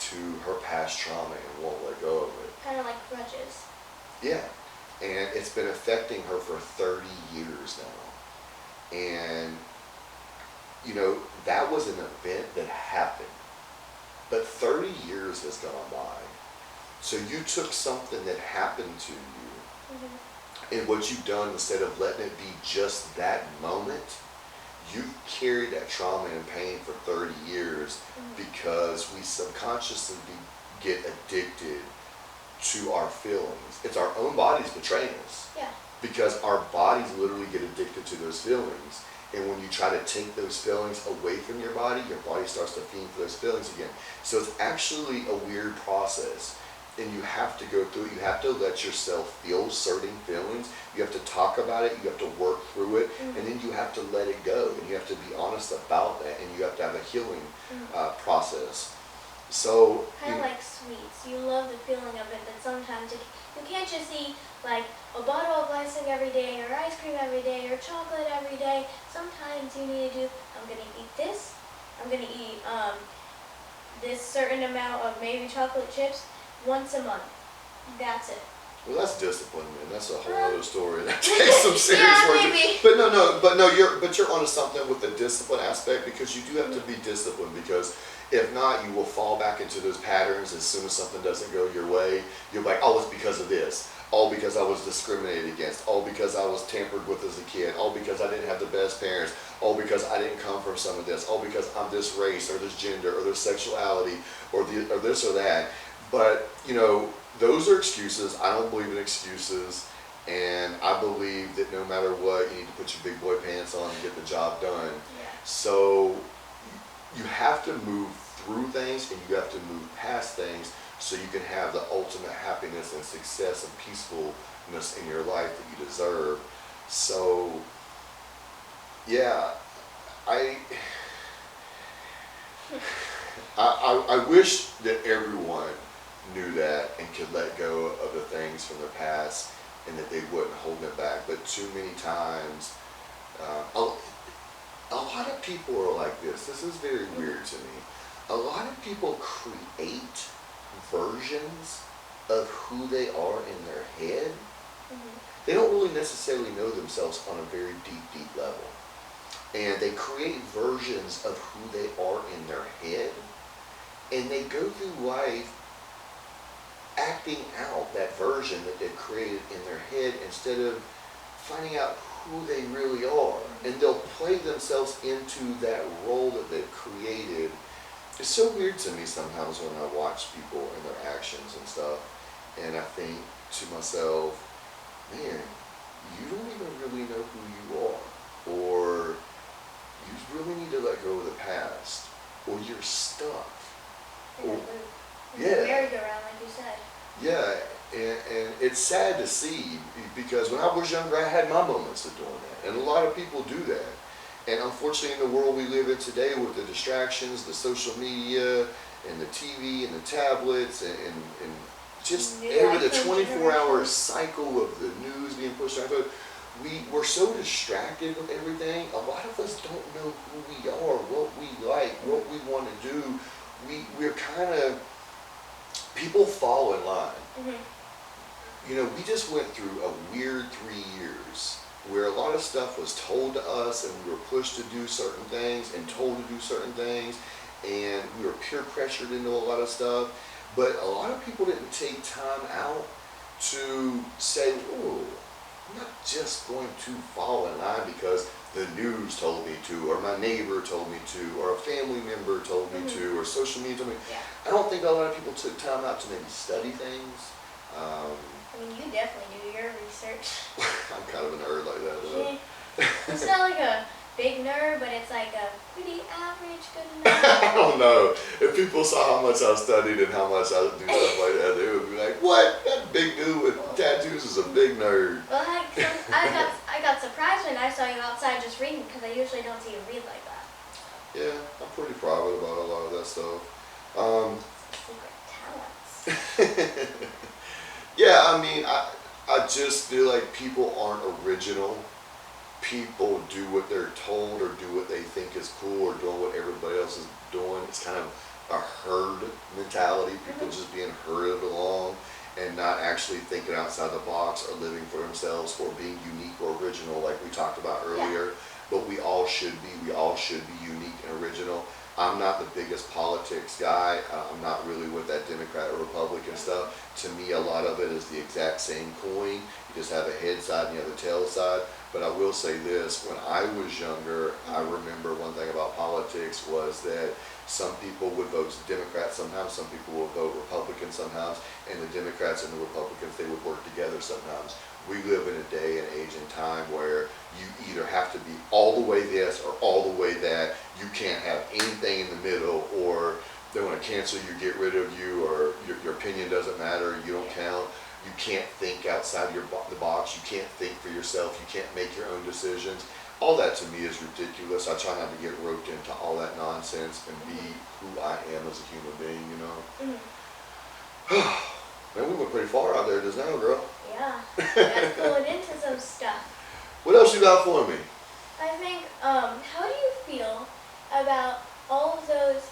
to her past trauma and won't let go of it. Kind of like grudges. Yeah, and it's been affecting her for 30 years now. And, you know, that was an event that happened, but 30 years has gone by. So you took something that happened to you, and what you've done, instead of letting it be just that moment, you've carried that trauma and pain for 30 years because we subconsciously get addicted to our feelings. It's our own bodies betraying us. Yeah. Because our bodies literally get addicted to those feelings. And when you try to take those feelings away from your body starts to fiend for those feelings again. So it's actually a weird process. And you have to go through it. You have to let yourself feel certain feelings. You have to talk about it. You have to work through it. And then you have to let it go. And you have to be honest about that. And you have to have a healing process. So kind of like sweets. You love the feeling of it, but sometimes you can't just eat like a bottle of icing every day, or ice cream every day, or chocolate every day. Sometimes you need to do, I'm going to eat this. I'm going to eat this certain amount of maybe chocolate chips once a month. That's it. Well, that's discipline, man. That's a whole other story. That takes some serious work. Maybe. But you're onto something with the discipline aspect, because you do have to be disciplined, because if not, you will fall back into those patterns. As soon as something doesn't go your way, you're like, oh, it's because of this. Oh, because I was discriminated against. Oh, because I was tampered with as a kid. Oh, because I didn't have the best parents. Oh, because I didn't come from some of this. Oh, because I'm this race or this gender or this sexuality or this or that. But, you know, those are excuses. I don't believe in excuses. And I believe that no matter what, you need to put your big boy pants on and get the job done. Yeah. So you have to move through things, and you have to move past things, so you can have the ultimate happiness and success and peacefulness in your life that you deserve. So, yeah, I wish that everyone knew that and could let go of the things from the past, and that they wouldn't hold it back. But too many times, a lot of people are like this. This is very weird to me. A lot of people create versions of who they are in their head. They don't really necessarily know themselves on a very deep level. And they create versions of who they are in their head. And they go through life acting out that version that they've created in their head, instead of finding out who they really are. And they'll play themselves into that role that they've created. It's so weird to me sometimes when I watch people and their actions and stuff, and I think to myself, man, you don't even really know who you are, or you really need to let go of the past, or you're stuck. Yeah. Merry-go-round, like you said. Yeah, and it's sad to see, because when I was younger, I had my moments of doing that, and a lot of people do that. And unfortunately, in the world we live in today, with the distractions, the social media, and the TV, and the tablets, and just the 24-hour cycle of the news being pushed out, we're so distracted with everything. A lot of us don't know who we are, what we like, what we want to do. We're kind of, people fall in line. You know, we just went through a weird 3 years where a lot of stuff was told to us, and we were pushed to do certain things and told to do certain things, and we were peer pressured into a lot of stuff. But a lot of people didn't take time out to say, oh, I'm not just going to fall in line because the news told me to, or my neighbor told me to, or a family member told me to, or social media told me. Yeah. I don't think a lot of people took time out to maybe study things. I mean, you definitely do your research. I'm kind of a nerd like that, though. It's not like a big nerd, but it's like a pretty average good nerd. I don't know. If people saw how much I studied and how much I do stuff like that, they would be like, what? That big dude with tattoos is a big nerd. Well, I got surprised when I saw you outside just reading, because I usually don't see you read like that. Yeah, I'm pretty private about a lot of that stuff. Secret talents. Yeah, I mean, I just feel like people aren't original. People do what they're told or do what they think is cool or doing what everybody else is doing. It's kind of a herd mentality, people just being herded along and not actually thinking outside the box or living for themselves or being unique or original like we talked about earlier. But we all should be unique and original. I'm not the biggest politics guy. I'm not really with that Democrat or Republican stuff. To me, a lot of it is the exact same coin. You just have a head side and you have a tail side. But I will say this, when I was younger, I remember one thing about politics was that some people would vote Democrat sometimes, some people would vote Republican sometimes, and the Democrats and the Republicans, they would work together sometimes. We live in a day and age and time where you either have to be all the way this or all the way that. You can't have anything in the middle, or they want to cancel you, get rid of you, or your opinion doesn't matter, you don't count. You can't think outside the box. You can't think for yourself. You can't make your own decisions. All that to me is ridiculous. I try not to get roped into all that nonsense and be who I am as a human being, you know. Man, we went pretty far out there just now, girl. Yeah, that's going into some stuff. What else you got for me? I think, how do you feel about all of those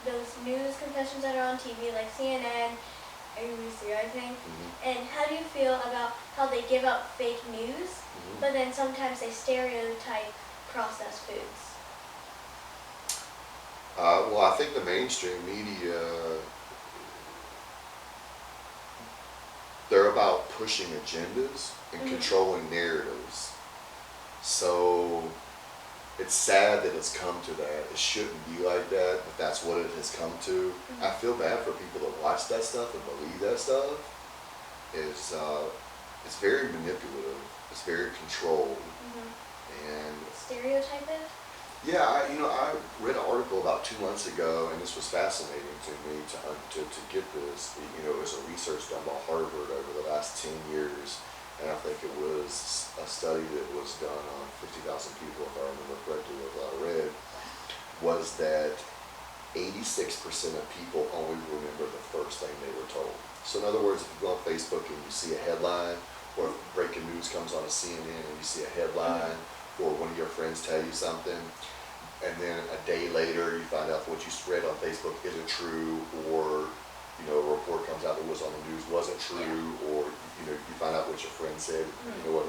those news confessions that are on TV, like CNN, ABC, I think? And how do you feel about how they give out fake news, but then sometimes they stereotype processed foods? Well, I think the mainstream media, they're about pushing agendas and controlling narratives. So it's sad that it's come to that. It shouldn't be like that, but that's what it has come to. I feel bad for people that watch that stuff and believe that stuff. It's very manipulative. It's very controlled. And Stereotyping? yeah, I read an article about 2 months ago, and this was fascinating to me to get this. It was a research done by Harvard over the last 10 years, and I think it was a study that was done on 50,000 people, if I remember correctly, what I read, was that 86% of people only remember the first thing they were told. So in other words, if you go on Facebook and you see a headline, or breaking news comes on a CNN and you see a headline, or one of your friends tell you something, and then a day later you find out what you read on Facebook isn't true, or a report comes out that was on the news wasn't true, or you find out what your friend said, what.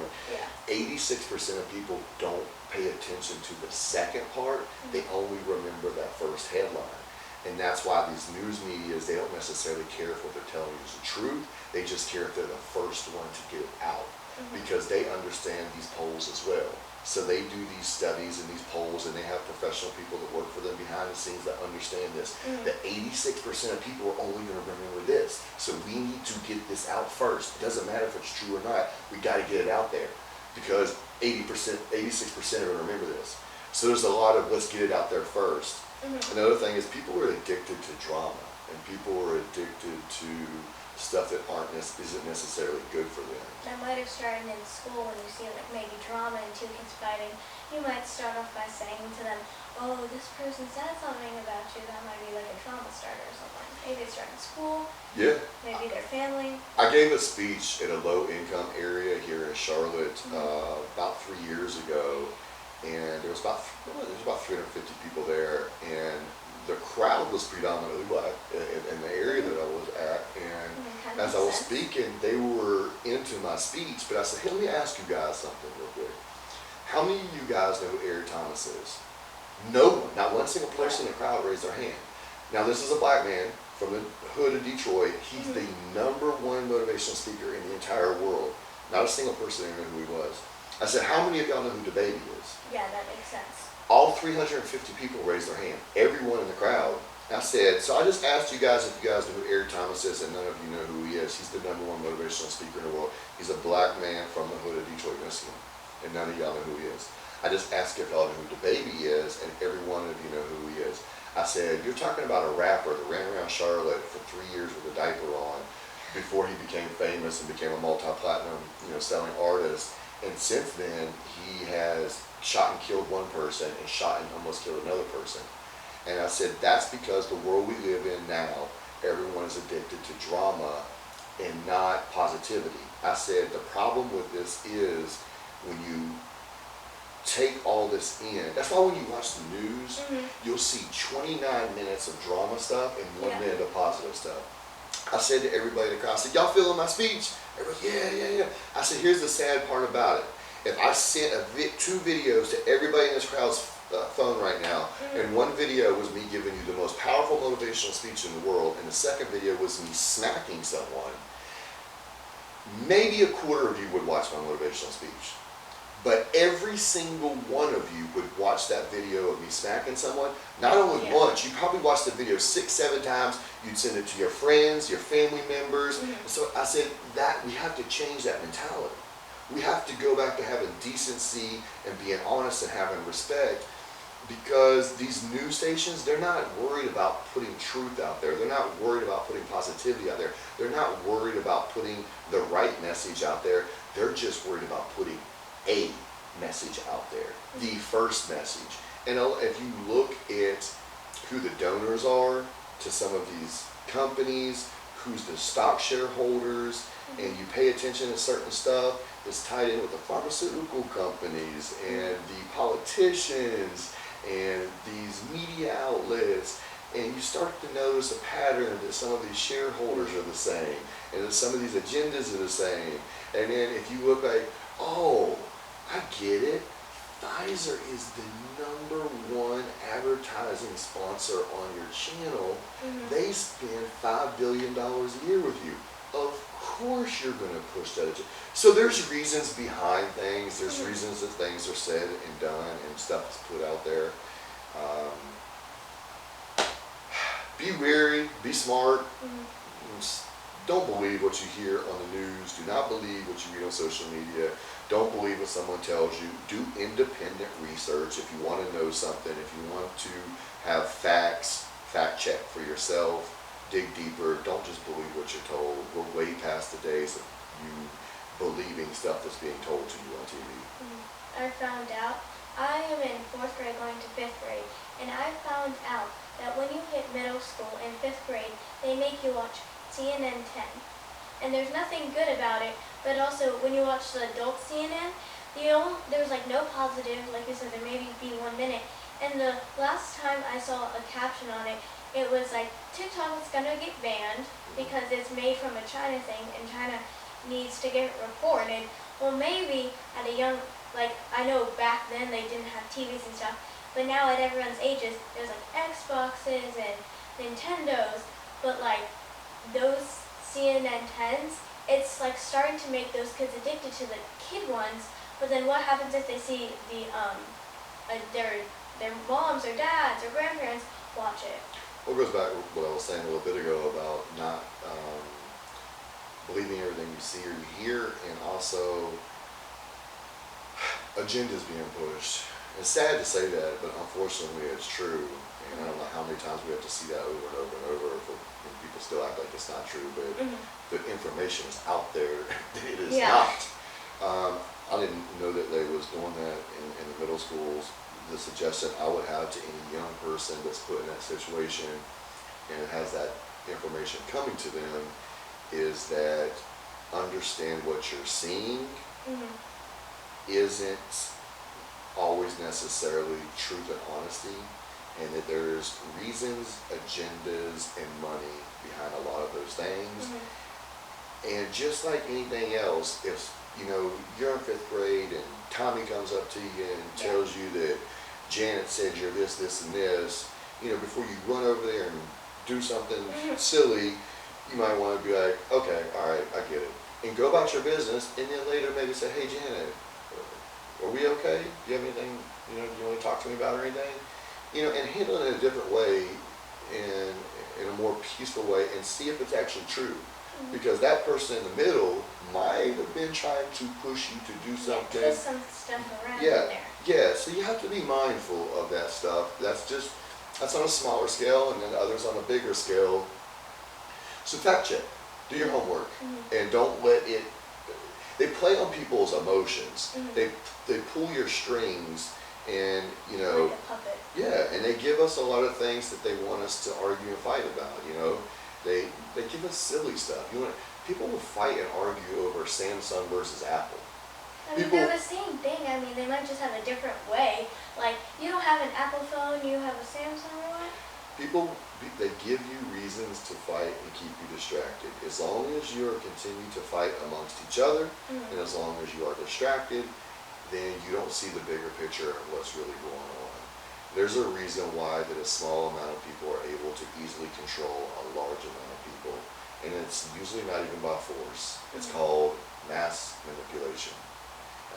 86% of people don't pay attention to the second part. They only remember that first headline. And that's why these news medias, they don't necessarily care if what they're telling you is the truth. They just care if they're the first one to get it out, because they understand these polls as well. So they do these studies and these polls, and they have professional people that work for them behind the scenes that understand this. That 86% of people are only going to remember this. So we need to get this out first. It doesn't matter if it's true or not. We got to get it out there, because 86% are going to remember this. So there's a lot of let's get it out there first. Another thing is people are addicted to drama, and people are addicted to stuff that isn't necessarily good for them. That might have started in school when you see like maybe drama and two kids fighting. You might start off by saying to them, "Oh, this person said something about you." That might be like a trauma starter or something. Maybe it started in school. Yeah. Maybe their family. I gave a speech in a low-income area here in Charlotte about 3 years ago, and there was about 350 people there, and the crowd was predominantly black in the area that I was at, and as I was speaking, they were into my speech, but I said, hey, let me ask you guys something real quick. How many of you guys know who Eric Thomas is? No one, not one single person in the crowd raised their hand. Now this is a black man from the hood of Detroit. He's the #1 motivational speaker in the entire world. Not a single person knew who he was. I said, how many of y'all know who DaBaby is? Yeah, that makes sense. All 350 people raised their hand, everyone in the crowd. I said, so I just asked you guys if you guys know who Eric Thomas is, and none of you know who he is. He's the #1 motivational speaker in the world. He's a black man from the hood of Detroit, Michigan, and none of y'all know who he is. I just asked if y'all know who DaBaby is, and every one of you know who he is. I said, you're talking about a rapper that ran around Charlotte for 3 years with a diaper on before he became famous and became a multi-platinum, selling artist. And since then, he has shot and killed one person and shot and almost killed another person. And I said, that's because the world we live in now everyone is addicted to drama and not positivity. I said the problem with this is when you take all this in. That's why when you watch the news, you'll see 29 minutes of drama stuff and 1 minute of positive stuff. I said to everybody in the crowd, I said, y'all feeling my speech? Everybody, yeah. I said, here's the sad part about it. If I sent two videos to everybody in this crowd's phone right now, and one video was me giving you the most powerful motivational speech in the world, and the second video was me smacking someone, maybe a quarter of you would watch my motivational speech. But every single one of you would watch that video of me smacking someone, not only once, you probably watched the video 6, 7 times, you'd send it to your friends, your family members. So I said that we have to change that mentality. We have to go back to having decency and being honest and having respect, because these news stations, they're not worried about putting truth out there. They're not worried about putting positivity out there. They're not worried about putting the right message out there. They're just worried about putting a message out there, the first message. And if you look at who the donors are to some of these companies, who's the stock shareholders, and you pay attention to certain stuff that's tied in with the pharmaceutical companies and the politicians and these media outlets, and you start to notice a pattern that some of these shareholders are the same, and that some of these agendas are the same. And then if you look like, oh, I get it. Pfizer is the #1 advertising sponsor on your channel. They spend $5 billion a year with you. Of course you're going to push that. So there's reasons behind things. There's reasons that things are said and done and stuff is put out there. Be wary, be smart. Don't believe what you hear on the news. Do not believe what you read on social media. Don't believe what someone tells you. Do independent research if you want to know something. If you want to have facts, fact check for yourself. Dig deeper. Don't just believe what you're told. We're way past the days of you believing stuff that's being told to you on TV. I found out, I am in 4th grade going to 5th grade, and I found out that when you hit middle school in 5th grade, they make you watch CNN 10. And there's nothing good about it, but also when you watch the adult CNN, there's like no positive, like you said, there maybe be 1 minute. And the last time I saw a caption on it, it was like, TikTok is gonna get banned because it's made from a China thing and China needs to get reported. Well, maybe at a young, like I know back then they didn't have TVs and stuff, but now at everyone's ages, there's like Xboxes and Nintendos, but like those CNN 10s, it's like starting to make those kids addicted to the kid ones. But then what happens if they see their moms or dads or grandparents watch it? Well, it goes back to what I was saying a little bit ago about not believing everything you see or you hear, and also agendas being pushed. It's sad to say that, but unfortunately it's true. And I don't know how many times we have to see that over and over and over and people still act like it's not true, but the information is out there that it is not. I didn't know that they was doing that in the middle schools. The suggestion I would have to any young person that's put in that situation and has that information coming to them is that understand what you're seeing isn't always necessarily truth and honesty, and that there's reasons, agendas, and money behind a lot of those things. And just like anything else, if you're in 5th grade and Tommy comes up to you and tells you that Janet said you're this, this, and this, before you run over there and do something silly, you might want to be like, okay, all right, I get it. And go about your business, and then later maybe say, hey Janet, are we okay? Do you have anything, do you want to talk to me about or anything? And handle it in a different way, in a more peaceful way, and see if it's actually true. Because that person in the middle might have been trying to push you to do something. Twist some stuff around in there. Yeah, so you have to be mindful of that stuff. That's on a smaller scale, and then others on a bigger scale. So fact check, do your homework, and don't let it, they play on people's emotions. They pull your strings, and like a puppet. yeah, and they give us a lot of things that they want us to argue and fight about. They give us silly stuff. People will fight and argue over Samsung versus Apple. I mean, they're the same thing. I mean, they might just have a different way. Like, you don't have an Apple phone, you have a Samsung or what? People, they give you reasons to fight and keep you distracted. As long as you're continuing to fight amongst each other, and as long as you are distracted, then you don't see the bigger picture of what's really going on. There's a reason why that a small amount of people are able to easily control a large amount of people, and it's usually not even by force. It's called mass manipulation.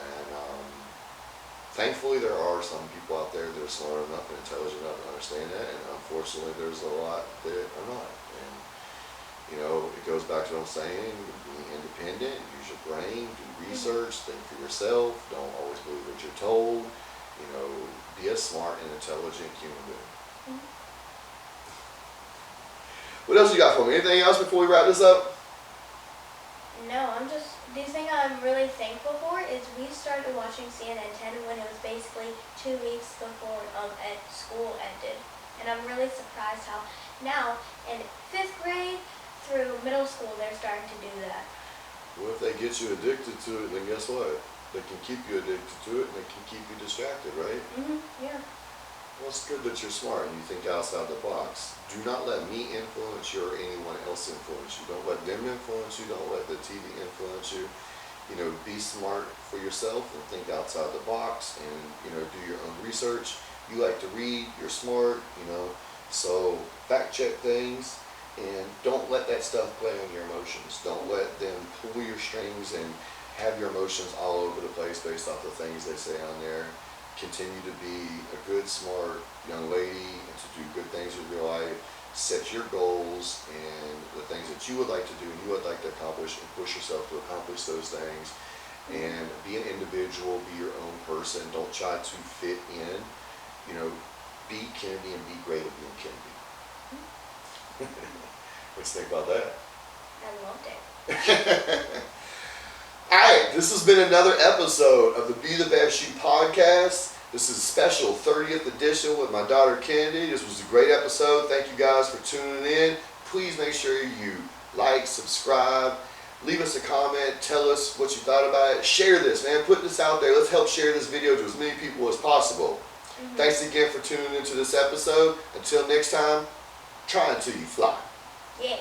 And thankfully, there are some people out there that are smart enough and intelligent enough to understand that, and unfortunately, there's a lot that are not. And it goes back to what I'm saying: be independent, use your brain, do research, think for yourself. Don't always believe what you're told. Be a smart and intelligent human being. What else you got for me? Anything else before we wrap this up? No, the thing I'm really thankful for is we started watching CNN 10 when it was basically 2 weeks before school ended. And I'm really surprised how now in 5th grade through middle school they're starting to do that. Well, if they get you addicted to it, then guess what? They can keep you addicted to it and they can keep you distracted, right? Yeah. Well, it's good that you're smart and you think outside the box. Do not let me influence you or anyone else influence you. Don't let them influence you. Don't let the TV influence you. Be smart for yourself and think outside the box and, do your own research. You like to read, you're smart, so fact check things and don't let that stuff play on your emotions. Don't let them pull your strings and have your emotions all over the place based off the things they say on there. Continue to be a good, smart young lady and to do good things in your life. Set your goals and the things that you would like to do and you would like to accomplish and push yourself to accomplish those things. And be an individual, be your own person. Don't try to fit in. Be Kennedy and be great at being Kennedy. What do you think about that? I loved it. All right, this has been another episode of the Be the Best You podcast. This is a special 30th edition with my daughter Kennedy. This was a great episode. Thank you guys for tuning in. Please make sure you like, subscribe, leave us a comment, tell us what you thought about it. Share this, man. Put this out there. Let's help share this video to as many people as possible. Thanks again for tuning into this episode. Until next time, try until you fly. Yeah.